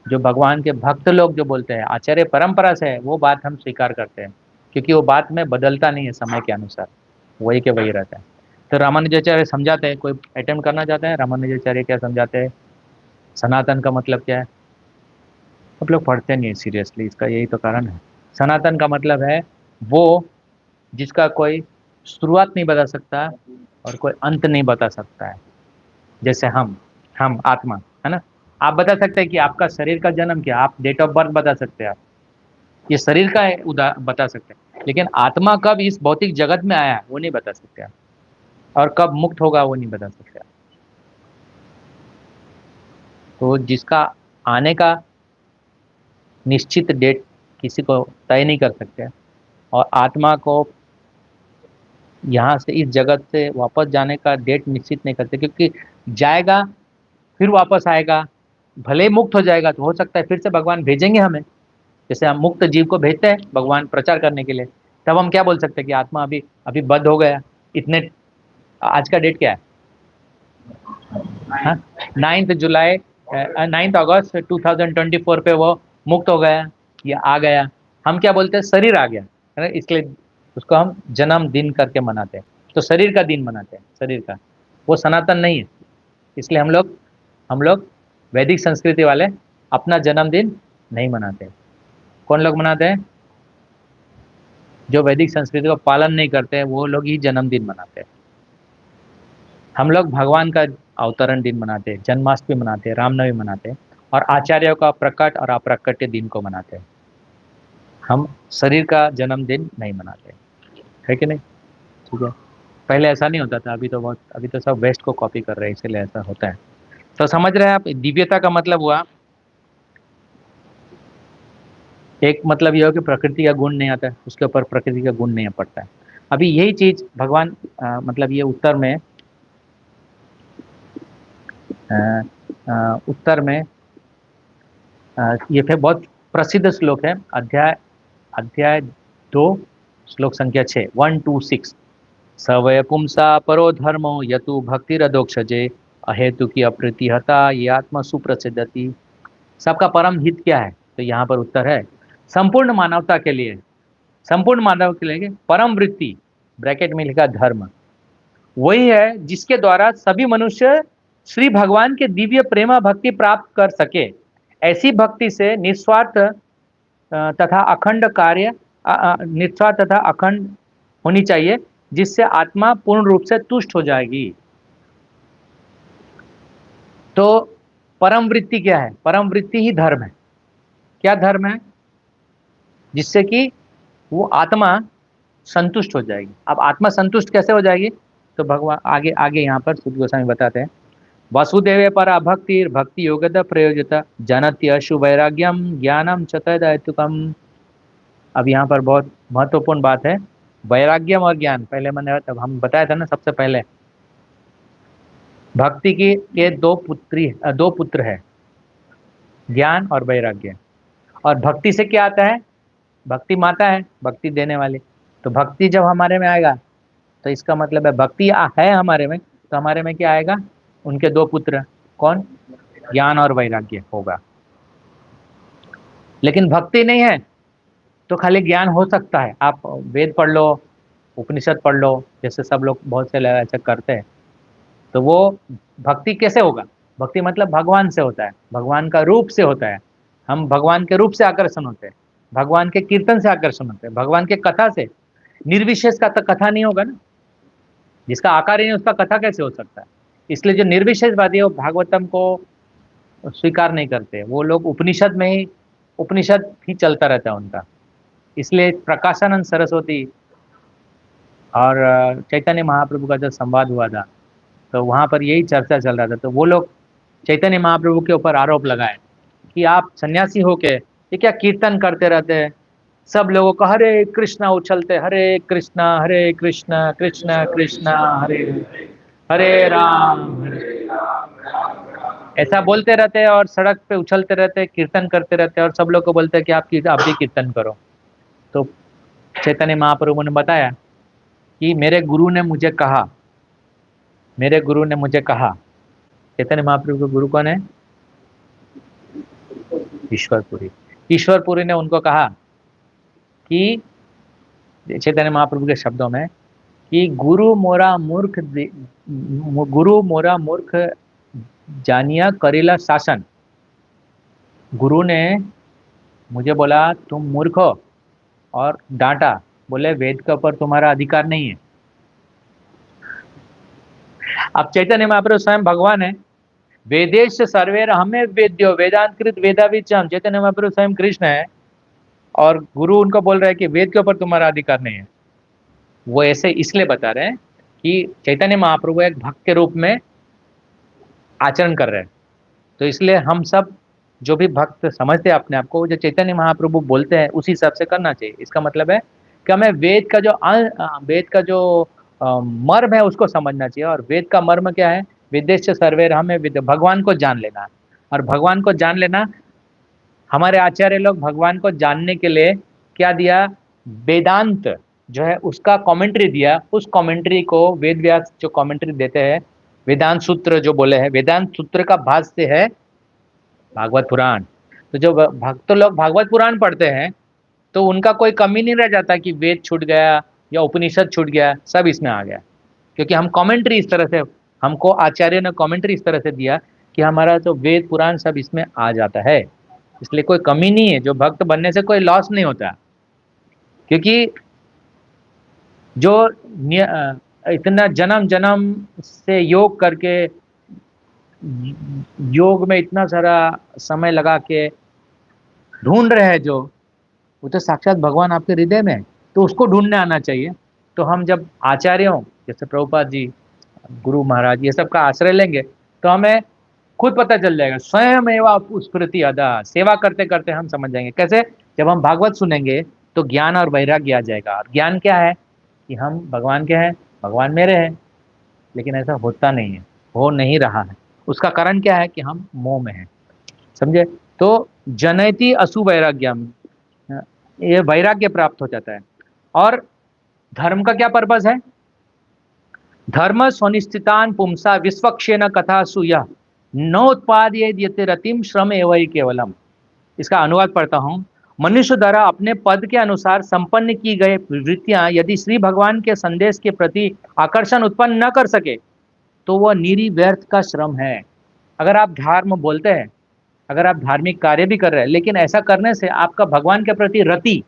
जो भगवान के भक्त लोग जो बोलते हैं आचार्य परंपरा से है, वो बात हम स्वीकार करते हैं, क्योंकि वो बात में बदलता नहीं है समय के अनुसार, वही के वही रहता है। तो रामानुजाचार्य समझाते हैं, कोई अटेम्प्ट करना चाहते हैं, रामानुजाचार्य क्या समझाते हैं, सनातन का मतलब क्या है? आप लोग पढ़ते नहीं है सीरियसली, इसका यही तो कारण है। सनातन का मतलब है वो जिसका कोई शुरुआत नहीं बता सकता और कोई अंत नहीं बता सकता है। जैसे हम आत्मा, है ना, आप बता सकते हैं कि आपका शरीर का जन्म क्या, आप डेट ऑफ बर्थ बता सकते हैं, आप ये शरीर का है बता सकते हैं, लेकिन आत्मा कब इस भौतिक जगत में आया वो नहीं बता सकते आप, और कब मुक्त होगा वो नहीं बता सकते आप। तो जिसका आने का निश्चित डेट किसी को तय नहीं कर सकते, और आत्मा को यहाँ से इस जगत से वापस जाने का डेट निश्चित नहीं करते, क्योंकि जाएगा फिर वापस आएगा, भले ही मुक्त हो जाएगा तो हो सकता है फिर से भगवान भेजेंगे हमें, जैसे हम मुक्त जीव को भेजते हैं भगवान प्रचार करने के लिए, तब हम क्या बोल सकते हैं कि आत्मा अभी अभी बद्ध हो गया, इतने, आज का डेट क्या है, हाँ, 9 जुलाई, 9 अगस्त 2024 पे वो मुक्त हो गया या आ गया, हम क्या बोलते हैं, शरीर आ गया, है ना, इसलिए उसको हम जन्मदिन करके मनाते हैं, तो शरीर का दिन मनाते हैं, शरीर का, वो सनातन नहीं है। इसलिए हम लोग वैदिक संस्कृति वाले अपना जन्मदिन नहीं मनाते। कौन लोग मनाते हैं? जो वैदिक संस्कृति का पालन नहीं करते हैं वो लोग ही जन्मदिन मनाते हैं। हम लोग भगवान का अवतरण दिन मनाते हैं, जन्माष्टमी मनाते हैं, रामनवमी मनाते हैं, और आचार्यों का प्रकट और अप्रकट दिन को मनाते हैं। हम शरीर का जन्मदिन नहीं मनाते, है कि नहीं? ठीक है। पहले ऐसा नहीं होता था, अभी तो सब वेस्ट को कॉपी कर रहे हैं, इसलिए ऐसा होता है। तो समझ रहे हैं आप, दिव्यता का मतलब हुआ, एक मतलब यह हो कि प्रकृति का गुण नहीं आता है, उसके ऊपर प्रकृति का गुण नहीं पड़ता है। अभी यही चीज भगवान मतलब ये अ, उत्तर में ये फिर बहुत प्रसिद्ध श्लोक है, अध्याय अध्याय 2, श्लोक संख्या 6, 1 2 6। सवय पुंसा परो धर्मो यतु भक्तिरदोक्षजे, अहेतु की अप्रीति हता ये आत्मा सुप्रसिद्धति। सबका परम हित क्या है? तो यहाँ पर उत्तर है, संपूर्ण मानवता के लिए, संपूर्ण मानव के लिए परम वृत्ति, ब्रैकेट में लिखा धर्म, वही है जिसके द्वारा सभी मनुष्य श्री भगवान के दिव्य प्रेमा भक्ति प्राप्त कर सके। ऐसी भक्ति से निस्वार्थ तथा अखंड कार्य, निस्वार्थ तथा अखंड होनी चाहिए, जिससे आत्मा पूर्ण रूप से तुष्ट हो जाएगी। तो परम वृत्ति क्या है? परम वृत्ति ही धर्म है। क्या धर्म है? जिससे कि वो आत्मा संतुष्ट हो जाएगी। अब आत्मा संतुष्ट कैसे हो जाएगी? तो भगवान आगे आगे यहाँ पर सुध गोस्वामी बताते हैं, वसुदेव परा भक्ति भक्ति योगद प्रयोजता जनत्यशु वैराग्यम ज्ञानम च तदैतुकम। अब यहाँ पर बहुत महत्वपूर्ण बात है, वैराग्यम और ज्ञान, पहले मैंने तब हम बताया था ना, सबसे पहले भक्ति के दो पुत्र है, ज्ञान और वैराग्य। और भक्ति से क्या आता है? भक्ति माता है, भक्ति देने वाली। तो भक्ति जब हमारे में आएगा तो इसका मतलब है भक्ति है हमारे में, तो हमारे में क्या आएगा? उनके दो पुत्र, कौन? ज्ञान और वैराग्य होगा। लेकिन भक्ति नहीं है तो खाली ज्ञान हो सकता है, आप वेद पढ़ लो, उपनिषद पढ़ लो, जैसे सब लोग बहुत से लोग ऐसे करते हैं, तो वो भक्ति कैसे होगा? भक्ति मतलब भगवान से होता है, भगवान का रूप से होता है, हम भगवान के रूप से आकर्षण होते हैं, भगवान के कीर्तन से आकर्षण होते हैं, भगवान के कथा से। निर्विशेष का तो कथा नहीं होगा ना, जिसका आकार ही नहीं उसका कथा कैसे हो सकता है? इसलिए जो निर्विशेषवादी है वो भागवतम को स्वीकार नहीं करते, वो लोग उपनिषद ही चलता रहता है उनका। इसलिए प्रकाशानंद सरस्वती और चैतन्य महाप्रभु का जब संवाद हुआ था, तो वहां पर यही चर्चा चल रहा था, तो वो लोग चैतन्य महाप्रभु के ऊपर आरोप लगाए कि आप सन्यासी होके ये क्या कीर्तन करते रहते हैं, सब लोगों को हरे कृष्णा उछलते, हरे कृष्णा कृष्णा कृष्णा हरे हरे राम ऐसा बोलते रहते हैं और सड़क पे उछलते रहते हैं, कीर्तन करते रहते हैं और सब लोग को बोलते हैं कि आप भी कीर्तन करो। तो चैतन्य महाप्रभु ने बताया कि मेरे गुरु ने मुझे कहा। चैतन्य महाप्रभु के गुरु कौन है? ईश्वरपुरी। ईश्वरपुरी ने उनको कहा कि चैतन्य महाप्रभु के शब्दों में कि गुरु मोरा मूर्ख जानिया करेला शासन। गुरु ने मुझे बोला तुम मूर्ख हो और डांटा, बोले वेद के ऊपर तुम्हारा अधिकार नहीं है। अब चैतन्य महाप्रभु स्वयं भगवान है। वेदेश सर्वेर हमें वेद्यो वेदांतकृत वेदाविचम, चैतन्य महाप्रभु स्वयं कृष्ण है और गुरु उनको बोल रहा है कि वेद के ऊपर तुम्हारा अधिकार नहीं है। वो ऐसे इसलिए बता रहे हैं कि चैतन्य महाप्रभु एक भक्त के रूप में आचरण कर रहे हैं। तो इसलिए हम सब जो भी भक्त समझते हैं अपने आप को, जो चैतन्य महाप्रभु बोलते हैं उसी हिसाब से करना चाहिए। इसका मतलब है कि हमें वेद का जो मर्म है उसको समझना चाहिए। और वेद का मर्म क्या है? विदेश सर्वेर हमें भगवान को जान लेना। और भगवान को जान लेना, हमारे आचार्य लोग भगवान को जानने के लिए क्या दिया? वेदांत जो है उसका कमेंट्री दिया। उस कमेंट्री को वेद व्यास जो कमेंट्री देते हैं, वेदांत सूत्र जो बोले हैं, वेदांत सूत्र का भाष्य है भागवत पुराण। तो जो भक्त लोग भागवत पुराण पढ़ते हैं तो उनका कोई कमी नहीं रह जाता कि वेद छूट गया या उपनिषद छूट गया, सब इसमें आ गया। क्योंकि हम कमेंट्री इस तरह से, हमको आचार्य ने कमेंट्री इस तरह से दिया कि हमारा जो वेद पुराण सब इसमें आ जाता है। इसलिए कोई कमी नहीं है, जो भक्त बनने से कोई लॉस नहीं होता। क्योंकि जो इतना जन्म जन्म से योग करके, योग में इतना सारा समय लगा के ढूंढ रहे हैं, जो वो तो साक्षात भगवान आपके हृदय में है। तो उसको ढूंढने आना चाहिए। तो हम जब आचार्यों जैसे प्रभुपाद जी, गुरु महाराज, ये सब का आश्रय लेंगे तो हमें खुद पता चल जाएगा। स्वयं एवं स्फूर्ति अदा, सेवा करते करते हम समझ जाएंगे। कैसे? जब हम भागवत सुनेंगे तो ज्ञान और वैराग्य आ जाएगा। और ज्ञान क्या है? कि हम भगवान के हैं, भगवान मेरे हैं। लेकिन ऐसा होता नहीं है, हो नहीं रहा है। उसका कारण क्या है? कि हम मोह में हैं। समझे? तो जनयति असु वैराग्यम, ये वैराग्य प्राप्त हो जाता है। और धर्म का क्या पर्पस है? धर्म स्वनिश्चितान पुंसा विश्वक्षेन कथा सुयः न उत्पादयेद यते रतिम श्रम एवं केवलम। इसका अनुवाद पढ़ता हूँ। मनुष्य द्वारा अपने पद के अनुसार संपन्न की गई वृत्तियां यदि श्री भगवान के संदेश के प्रति आकर्षण उत्पन्न न कर सके तो वह निरी व्यर्थ का श्रम है। अगर आप धर्म बोलते हैं, अगर आप धार्मिक कार्य भी कर रहे हैं, लेकिन ऐसा करने से आपका भगवान के प्रति रति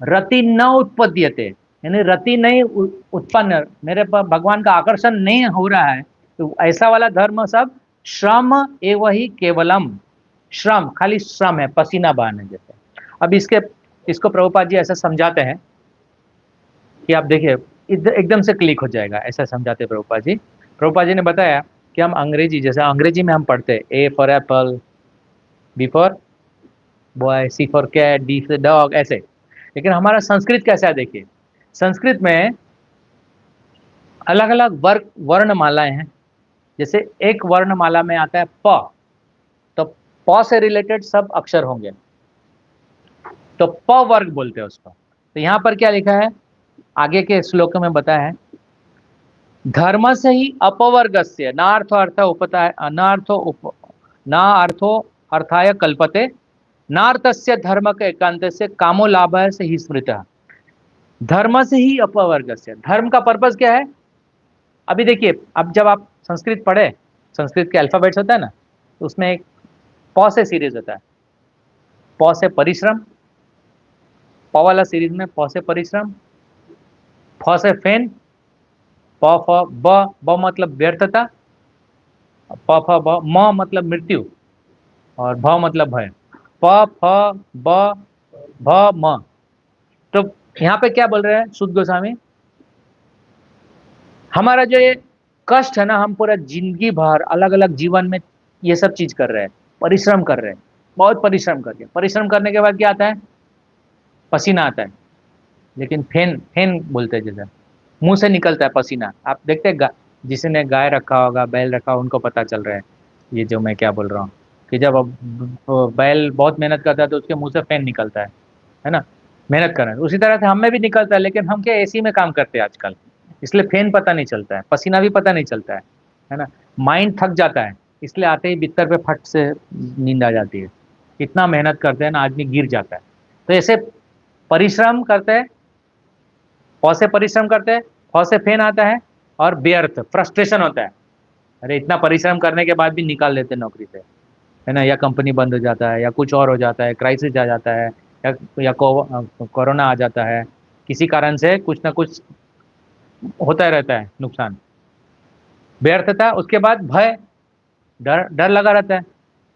रति न उत्पद्यते, यानी रति नहीं उत्पन्न, मेरे पर भगवान का आकर्षण नहीं हो रहा है, तो ऐसा वाला धर्म सब श्रम एवं ही केवलम, श्रम खाली श्रम है, पसीना बहाने जैसे। अब इसको प्रभुपाद जी ऐसा समझाते हैं कि आप देखिए एकदम से क्लिक हो जाएगा। ऐसा समझाते हैं प्रभुपाद जी। प्रभुपाद जी ने बताया कि हम अंग्रेजी, जैसे अंग्रेजी में हम पढ़ते हैं A for apple, B for boy, C for cat, D for dog, ऐसे। लेकिन हमारा संस्कृत कैसा है? देखिए, संस्कृत में अलग अलग वर्णमालाएं हैं। जैसे एक वर्णमाला में आता है प, तो प से रिलेटेड सब अक्षर होंगे, तो प वर्ग बोलते हैं उसको। तो यहाँ पर क्या लिखा है? आगे के श्लोक में बताया है, धर्म से ही अपवर्गस्य नार्थो अर्थ उपता नार्थो अर्थाय कल्पते नार्थस्य धर्म के एकांत से कामो लाभ से ही स्मृत। धर्म से ही अपवर्गस्य, धर्म का पर्पस क्या है? अभी देखिए, अब जब आप संस्कृत पढ़े, संस्कृत के अल्फाबेट्स होता है ना, तो उसमें एक प से सीरीज होता है। प से परिश्रम, प वाला सीरीज में प से परिश्रम, फ से फैन, प फ ब मतलब व्यर्थता, प फ ब म मतलब मृत्यु, और भ मतलब भय। प फ ब भ म। तो यहाँ पे क्या बोल रहे हैं शुद्ध गोस्वामी? हमारा जो ये कष्ट है ना, हम पूरा जिंदगी भर अलग अलग जीवन में ये सब चीज कर रहे हैं, परिश्रम कर रहे हैं, बहुत परिश्रम करके, परिश्रम करने के बाद क्या आता है? पसीना आता है। लेकिन फेन फेन बोलते हैं, जैसे मुंह से निकलता है पसीना। आप देखते हैं जिसने गाय रखा होगा, बैल रखा होगा, उनको पता चल रहा है ये जो मैं क्या बोल रहा हूँ, कि जब अब वो बैल बहुत मेहनत करता है तो उसके मुंह से फैन निकलता है ना, मेहनत कर रहे हैं। उसी तरह से हम में भी निकलता है, लेकिन हम क्या एसी में काम करते हैं आजकल, इसलिए फैन पता नहीं चलता है, पसीना भी पता नहीं चलता है ना। माइंड थक जाता है, इसलिए आते ही बिस्तर पे फट से नींद आ जाती है। इतना मेहनत करते हैं ना, आदमी गिर जाता है। तो ऐसे परिश्रम करते हैं, बहुत से परिश्रम करते हैं, बहुत से फेन आता है, और व्यर्थ फ्रस्ट्रेशन होता है। अरे इतना परिश्रम करने के बाद भी निकाल लेते हैं नौकरी से, है ना, या कंपनी बंद हो जाता है, या कुछ और हो जाता है, क्राइसिस आ जाता है, या कोरोना आ जाता है। किसी कारण से कुछ ना कुछ होता रहता है नुकसान, व्यर्थता। उसके बाद भय, डर डर लगा रहता है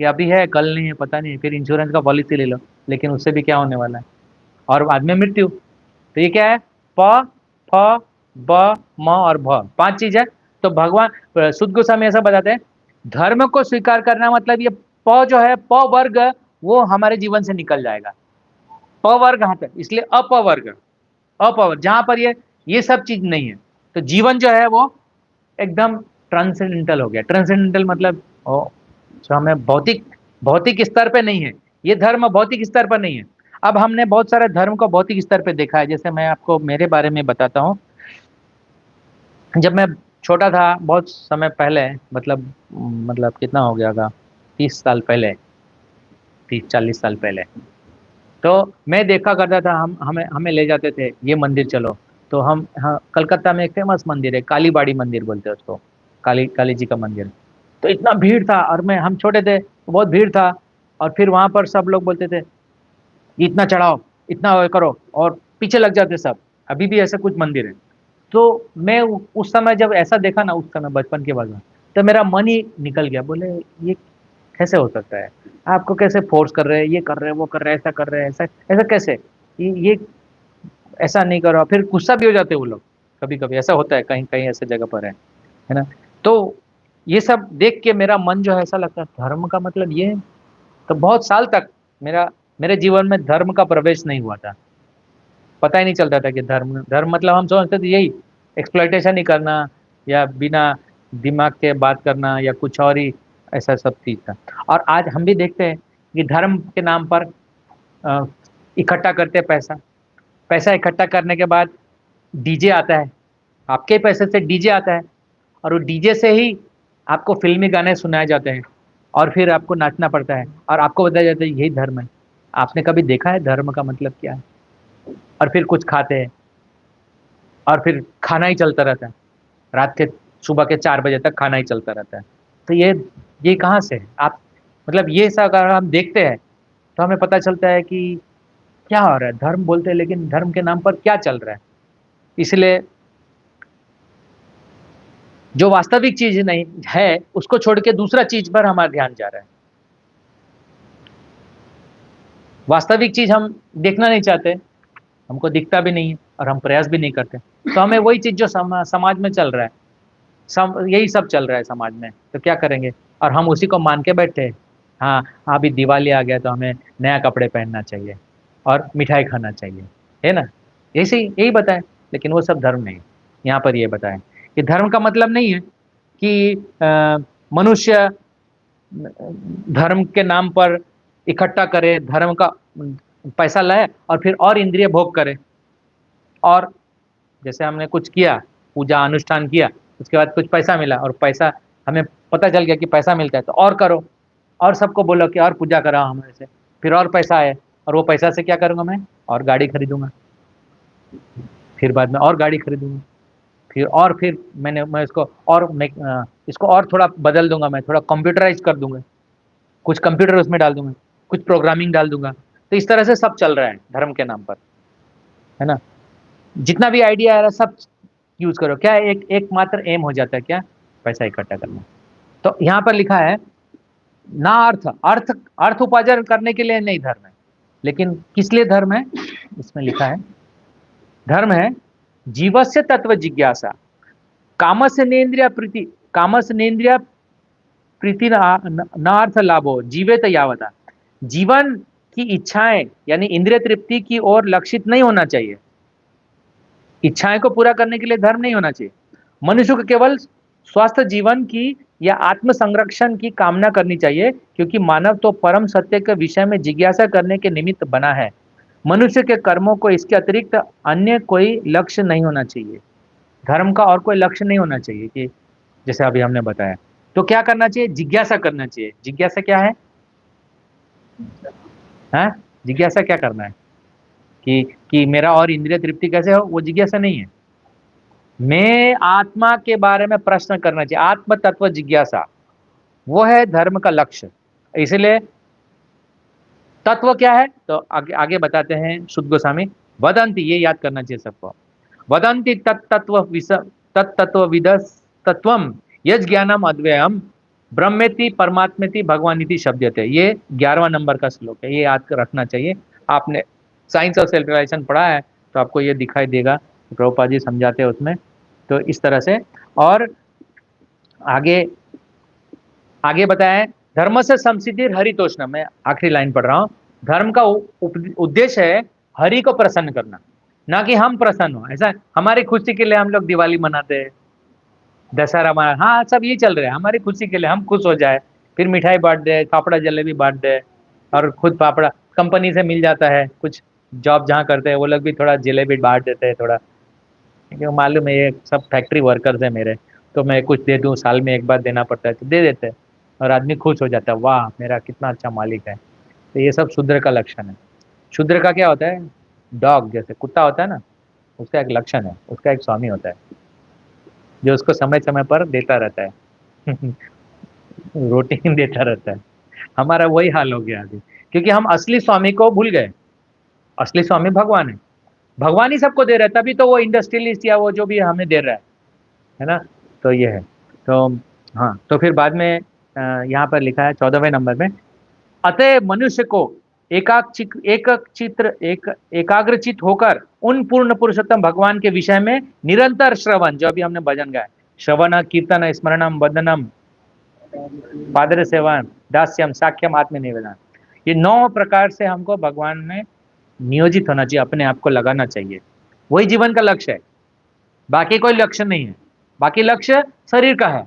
कि अभी है कल नहीं है, पता नहीं है। फिर इंश्योरेंस का पॉलिसी ले लो, लेकिन उससे भी क्या होने वाला है? और बाद में मृत्यु। तो ये क्या है? प, फ, ब, म और भ, पांच चीज है। तो भगवान शुद्ध गोस्वामी ऐसा बताते हैं, धर्म को स्वीकार करना मतलब ये प जो है, प वर्ग, वो हमारे जीवन से निकल जाएगा। प वर्ग यहाँ पे, इसलिए अपवर्ग, अपवर्ग जहां पर ये सब चीज नहीं है, तो जीवन जो है वो एकदम ट्रांसेंडेंटल हो गया। ट्रांसेंडेंटल मतलब जो हमें भौतिक भौतिक स्तर पे नहीं है। ये धर्म भौतिक स्तर पर नहीं है। अब हमने बहुत सारे धर्म को भौतिक स्तर पे देखा है। जैसे मैं आपको मेरे बारे में बताता हूँ। जब मैं छोटा था, बहुत समय पहले, मतलब कितना हो गया होगा, 30 साल पहले, 30-40 साल पहले, तो मैं देखा करता था, हम हमें हमें ले जाते थे, ये मंदिर चलो। तो हम, हाँ, कलकत्ता में एक फेमस मंदिर है, कालीबाड़ी मंदिर बोलते हैं उसको, काली काली जी का मंदिर। तो इतना भीड़ था, और हम छोटे थे तो बहुत भीड़ था। और फिर वहां पर सब लोग बोलते थे, इतना चढ़ाओ, इतना वो करो, और पीछे लग जाते सब। अभी भी ऐसे कुछ मंदिर है। तो मैं उस समय जब ऐसा देखा ना, उस समय बचपन के बाद में, तो मेरा मन ही निकल गया। बोले ये कैसे हो सकता है? आपको कैसे फोर्स कर रहे हैं, ये कर रहे हैं, वो कर रहे हैं, ऐसा कर रहे हैं, ऐसा ऐसा कैसे? ये ऐसा नहीं करो। फिर गुस्सा भी हो जाते हैं वो लोग। कभी कभी ऐसा होता है, कहीं कहीं ऐसे जगह पर है ना। तो ये सब देख के मेरा मन जो है, ऐसा लगता है धर्म का मतलब ये है। तो बहुत साल तक मेरा मेरे जीवन में धर्म का प्रवेश नहीं हुआ था। पता ही नहीं चलता था कि धर्म धर्म मतलब, हम समझते थे यही एक्सप्लॉइटेशन ही करना, या बिना दिमाग के बात करना, या कुछ और ही ऐसा सब चीज था। और आज हम भी देखते हैं कि धर्म के नाम पर अ, इकट्ठा करते हैं पैसा। पैसा इकट्ठा करने के बाद डीजे आता है, आपके पैसे से डीजे आता है, और वो डीजे से ही आपको फिल्मी गाने सुनाए जाते हैं, और फिर आपको नाचना पड़ता है, और आपको बताया जाता है यही धर्म है। आपने कभी देखा है धर्म का मतलब क्या है? और फिर कुछ खाते हैं, और फिर खाना ही चलता रहता है, रात के सुबह के 4 बजे तक खाना ही चलता रहता है। तो ये कहाँ से है? आप मतलब ये सब अगर हम देखते हैं, तो हमें पता चलता है कि क्या हो रहा है। धर्म बोलते हैं, लेकिन धर्म के नाम पर क्या चल रहा है? इसलिए जो वास्तविक चीज नहीं है, उसको छोड़ के दूसरा चीज पर हमारा ध्यान जा रहा है। वास्तविक चीज हम देखना नहीं चाहते, हमको दिखता भी नहीं है, और हम प्रयास भी नहीं करते। तो हमें वही चीज जो समाज में चल रहा है, यही सब चल रहा है समाज में, तो क्या करेंगे? और हम उसी को मान के बैठे हैं। हाँ, अभी दिवाली आ गया तो हमें नया कपड़े पहनना चाहिए, और मिठाई खाना चाहिए, है ना। यही बताएं। लेकिन वो सब धर्म नहीं। यहाँ पर ये बताएं कि धर्म का मतलब नहीं है कि मनुष्य धर्म के नाम पर इकट्ठा करे, धर्म का पैसा लाए, और फिर और इंद्रिय भोग करे। और जैसे हमने कुछ किया, पूजा अनुष्ठान किया, उसके बाद कुछ पैसा मिला, और पैसा हमें पता चल गया कि पैसा मिलता है, तो और करो, और सबको बोलो कि और पूजा कराओ हमारे से। फिर और पैसा आए, और वो पैसा से क्या करूंगा मैं? और गाड़ी खरीदूंगा। फिर बाद में और गाड़ी खरीदूंगा। फिर मैं इसको और इसको और थोड़ा बदल दूंगा, मैं थोड़ा कंप्यूटराइज कर दूंगा, कुछ कंप्यूटर उसमें डाल दूंगा, कुछ प्रोग्रामिंग डाल दूंगा। तो इस तरह से सब चल रहा है धर्म के नाम पर, है ना। जितना भी आइडिया आ रहा है सब यूज करो, क्या एक एकमात्र एम हो जाता है, क्या? पैसा इकट्ठा करना। तो यहाँ पर लिखा है ना, अर्थ अर्थ अर्थ उपार्जन करने के लिए नहीं धर्म है, लेकिन किस लिए धर्म है? इसमें लिखा है धर्म है जीवस्य तत्व जिज्ञासा, कामस्नेन्द्रिय प्रीति, कामस्नेन्द्रिय प्रीति नार्थ लाभो जीवेत यावता। जीवन की इच्छाएं यानी इंद्रिय तृप्ति की ओर लक्षित नहीं होना चाहिए। इच्छाएं को पूरा करने के लिए धर्म नहीं होना चाहिए। मनुष्य को केवल स्वस्थ जीवन की या आत्म संरक्षण की कामना करनी चाहिए, क्योंकि मानव तो परम सत्य के विषय में जिज्ञासा करने के निमित्त बना है। मनुष्य के कर्मों को इसके अतिरिक्त अन्य कोई लक्ष्य नहीं होना चाहिए। धर्म का और कोई लक्ष्य नहीं होना चाहिए कि जैसे अभी हमने बताया। तो क्या करना चाहिए? जिज्ञासा करना चाहिए। जिज्ञासा क्या है? हाँ, जिज्ञासा क्या करना है कि मेरा और इंद्रिय तृप्ति कैसे हो, वो जिज्ञासा नहीं है। मैं आत्मा के बारे में प्रश्न करना चाहिए, आत्म तत्व जिज्ञासा, वो है धर्म का लक्ष्य। इसलिए तत्व क्या है तो आगे आगे बताते हैं शुद्ध गोस्वामी। वदंती, ये याद करना चाहिए सबको। वदंती तत्तत्व विदस्तत्वम यज ज्ञानम अद्वयम ब्रह्मेति परमात्मेति भगवानिति शब्दते। ये 11वां नंबर का श्लोक है, ये याद कर रखना चाहिए। आपने साइंस ऑफ सेल्फ रियलाइजेशन पढ़ा है तो आपको ये दिखाई देगा, प्रभुपाद जी समझाते हैं उसमें। तो इस तरह से। और आगे आगे बताएं, धर्म से संसिद्धि हरितोषण। मैं आखिरी लाइन पढ़ रहा हूं। धर्म का उद्देश्य है हरि को प्रसन्न करना, ना कि हम प्रसन्न हो। ऐसा हमारी खुशी के लिए हम लोग दिवाली मनाते हैं, दशहरा मना, हाँ सब ये चल रहा है हमारी खुशी के लिए, हम खुश हो जाए, फिर मिठाई बांट दे, फाफड़ा जलेबी बांट दे, और खुद फाफड़ा कंपनी से मिल जाता है, कुछ जॉब जहाँ करते हैं वो लोग भी थोड़ा जलेबी बांट देते हैं थोड़ा, क्योंकि मालूम है ये सब फैक्ट्री वर्कर्स है मेरे, तो मैं कुछ दे दूं, साल में एक बार देना पड़ता है तो दे देते हैं, और आदमी खुश हो जाता है, वाह मेरा कितना अच्छा मालिक है। तो ये सब शूद्र का लक्षण है। शूद्र का क्या होता है? डॉग, जैसे कुत्ता होता है ना, उसका एक लक्षण है, उसका एक स्वामी होता है जो उसको समय समय पर देता रहता है रोटी देता रहता है। हमारा वही हाल हो गया अभी, क्योंकि हम असली स्वामी को भूल गए। असली स्वामी भगवान है, भगवान ही सबको दे रहा है, तभी तो वो इंडस्ट्रियलिस्ट या वो जो भी हमें दे रहा है ना। तो ये है। तो हाँ, तो फिर बाद में यहाँ पर लिखा है 14वें नंबर में, अतः मनुष्य को एकाग्रचित होकर उन पूर्ण पुरुषोत्तम भगवान के विषय में निरंतर श्रवण, जो अभी हमने भजन गाया, श्रवण कीर्तन स्मरणम वदनम पादर सेवन दास्यम साख्यम आत्मनिवेदन, ये 9 प्रकार से हमको भगवान में नियोजित होना चाहिए, अपने आप को लगाना चाहिए। वही जीवन का लक्ष्य है, बाकी कोई लक्ष्य नहीं है। बाकी लक्ष्य शरीर का है,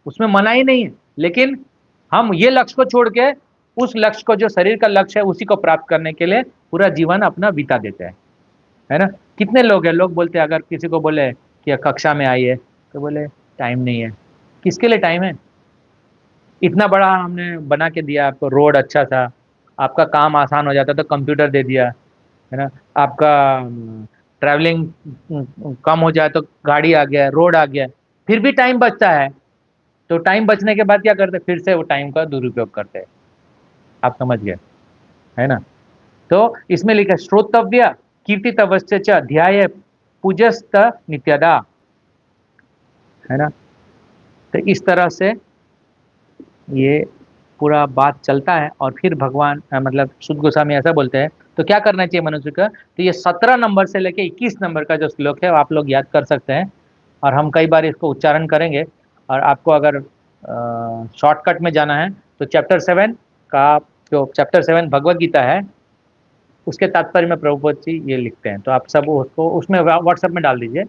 उसमें मना ही नहीं है, लेकिन हम ये लक्ष्य को छोड़ के उस लक्ष्य को, जो शरीर का लक्ष्य है, उसी को प्राप्त करने के लिए पूरा जीवन अपना बिता देते हैं, है ना। कितने लोग हैं, लोग बोलते हैं, अगर किसी को बोले कि कक्षा में आइए तो बोले टाइम नहीं है। किसके लिए टाइम है? इतना बड़ा हमने बना के दिया आपको, रोड अच्छा था, आपका काम आसान हो जाता तो कंप्यूटर दे दिया, है ना। आपका ट्रैवलिंग कम हो जाए तो गाड़ी आ गया, रोड आ गया, फिर भी टाइम बचता है। तो टाइम बचने के बाद क्या करते हैं? फिर से वो टाइम का दुरुपयोग करते हैं। आप समझ गए, है ना। तो इसमें लिखा श्रोतव्य कीर्तितवश्च च ध्याय पूजस्त नित्यदा, है ना। तो इस तरह से ये पूरा बात चलता है। और फिर भगवान मतलब शुद्ध गोस्वामी ऐसा बोलते हैं, तो क्या करना चाहिए मनुष्य का? तो ये 17 नंबर से लेके 21 नंबर का जो श्लोक है, आप लोग याद कर सकते हैं, और हम कई बार इसको उच्चारण करेंगे। और आपको अगर शॉर्टकट में जाना है तो चैप्टर 7 का, जो चैप्टर 7 भगवत गीता है, उसके तात्पर्य में प्रभुपाद जी ये लिखते हैं, तो आप सब उसको उसमें व्हाट्सएप में डाल दीजिए।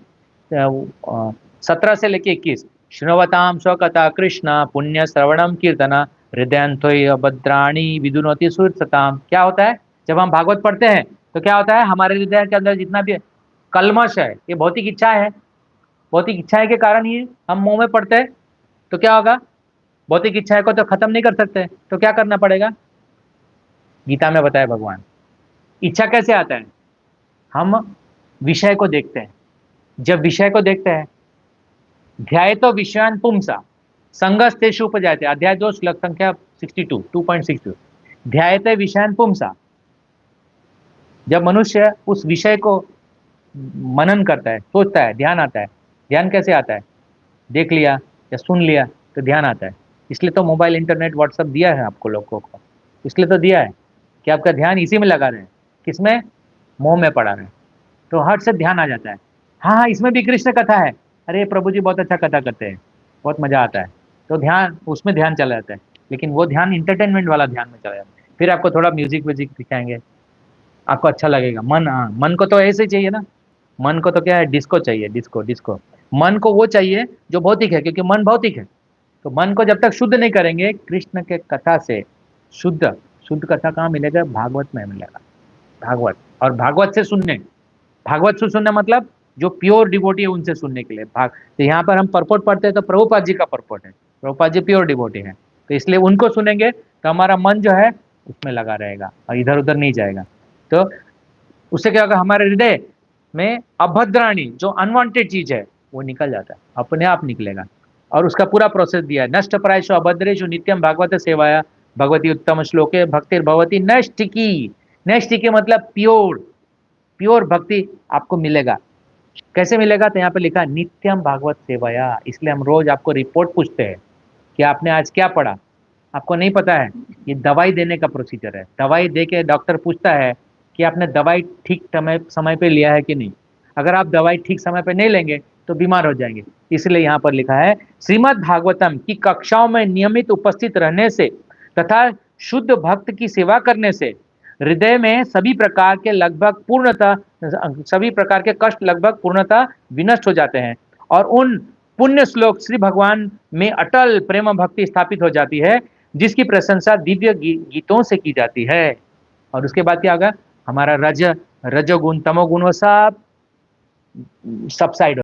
17 से लेके 21, श्रृणवताम स्वकथा कृष्ण पुण्य श्रवणम कीर्तना हृदयंथो भद्राणी विदुनोति सुरसताम। क्या होता है जब हम भागवत पढ़ते हैं? तो क्या होता है, हमारे हृदय के अंदर जितना भी कलमश है, ये भौतिक इच्छा है, भौतिक इच्छाएं के कारण ही हम मुंह में पढ़ते हैं। तो क्या होगा? भौतिक इच्छाएं को तो खत्म नहीं कर सकते, तो क्या करना पड़ेगा? गीता में बताया भगवान, इच्छा कैसे आता है? हम विषय को देखते हैं, जब विषय को देखते हैं, ध्याय तो विषयान पुंसा संगस्तेषु उपजायते, अध्याय 2 श्लोक संख्या 2.62। ध्यायते विषयान पुंसा, जब मनुष्य उस विषय को मनन करता है, सोचता है, ध्यान आता है। ध्यान कैसे आता है? देख लिया या सुन लिया तो ध्यान आता है। इसलिए तो मोबाइल, इंटरनेट, व्हाट्सएप दिया है आपको लोगों को, इसलिए तो दिया है कि आपका ध्यान इसी में लगा रहे। किसमें? मोह में पड़ा रहे, तो हट से ध्यान आ जाता है। हाँ हाँ, इसमें भी कृष्ण कथा है, अरे प्रभु जी बहुत अच्छा कथा करते हैं, बहुत मजा आता है, तो ध्यान उसमें ध्यान चला जाता है। लेकिन वो ध्यान इंटरटेनमेंट वाला ध्यान में चला जाता है। फिर आपको थोड़ा म्यूजिक व्यूजिक दिखाएंगे, आपको अच्छा लगेगा। मन, हाँ, मन को तो ऐसे ही चाहिए ना। मन को तो क्या है, डिस्को चाहिए, डिस्को डिस्को। मन को वो चाहिए जो भौतिक है, क्योंकि मन भौतिक है। तो मन को जब तक शुद्ध नहीं करेंगे कृष्ण के कथा से, शुद्ध शुद्ध कथा कहाँ मिलेगा, भागवत में मिलेगा। भागवत, और भागवत से सुनने, भागवत से सुनना मतलब जो प्योर डिवोटी है उनसे सुनने के लिए भाग। तो यहाँ पर हम परपोट पढ़ते हैं तो प्रभुपाद जी का परपोट है, प्रभुपाद जी प्योर डिवोटी है, तो इसलिए उनको सुनेंगे तो हमारा मन जो है उसमें लगा रहेगा और इधर उधर नहीं जाएगा। तो उससे क्या होगा, हमारे हृदय में अभद्राणी जो अनवांटेड चीज है वो निकल जाता है, अपने आप निकलेगा। और उसका पूरा प्रोसेस दिया है, नष्ट प्रायशो अभद्रेशु नित्यम भागवत सेवाया भगवती उत्तम श्लोके भक्तिर भगवती नैष्टिकी। नैष्टिकी मतलब प्योर, प्योर भक्ति आपको मिलेगा। कैसे मिलेगा, तो यहाँ पे लिखा है नित्यम भागवत सेवाया। इसलिए हम रोज आपको रिपोर्ट पूछते हैं कि आपने आज क्या पढ़ा। आपको नहीं पता है, ये दवाई देने का प्रोसीजर है। दवाई दे के डॉक्टर पूछता है कि आपने दवाई ठीक समय समय पे लिया है कि नहीं। अगर आप दवाई ठीक समय पे नहीं लेंगे तो बीमार हो जाएंगे। इसलिए यहाँ पर लिखा है श्रीमद् भागवतम की कक्षाओं में नियमित उपस्थित रहने से तथा शुद्ध भक्त की सेवा करने से हृदय में सभी प्रकार के लगभग पूर्णतः, सभी प्रकार के कष्ट लगभग पूर्णतः विनष्ट हो जाते हैं और उन पुण्य श्लोक श्री भगवान में अटल प्रेम भक्ति स्थापित हो जाती है, जिसकी प्रशंसा दिव्य गीतों से की जाती है। और उसके बाद क्या होगा, हमारा रजोगुण तमोगुण वो सब सबसाइड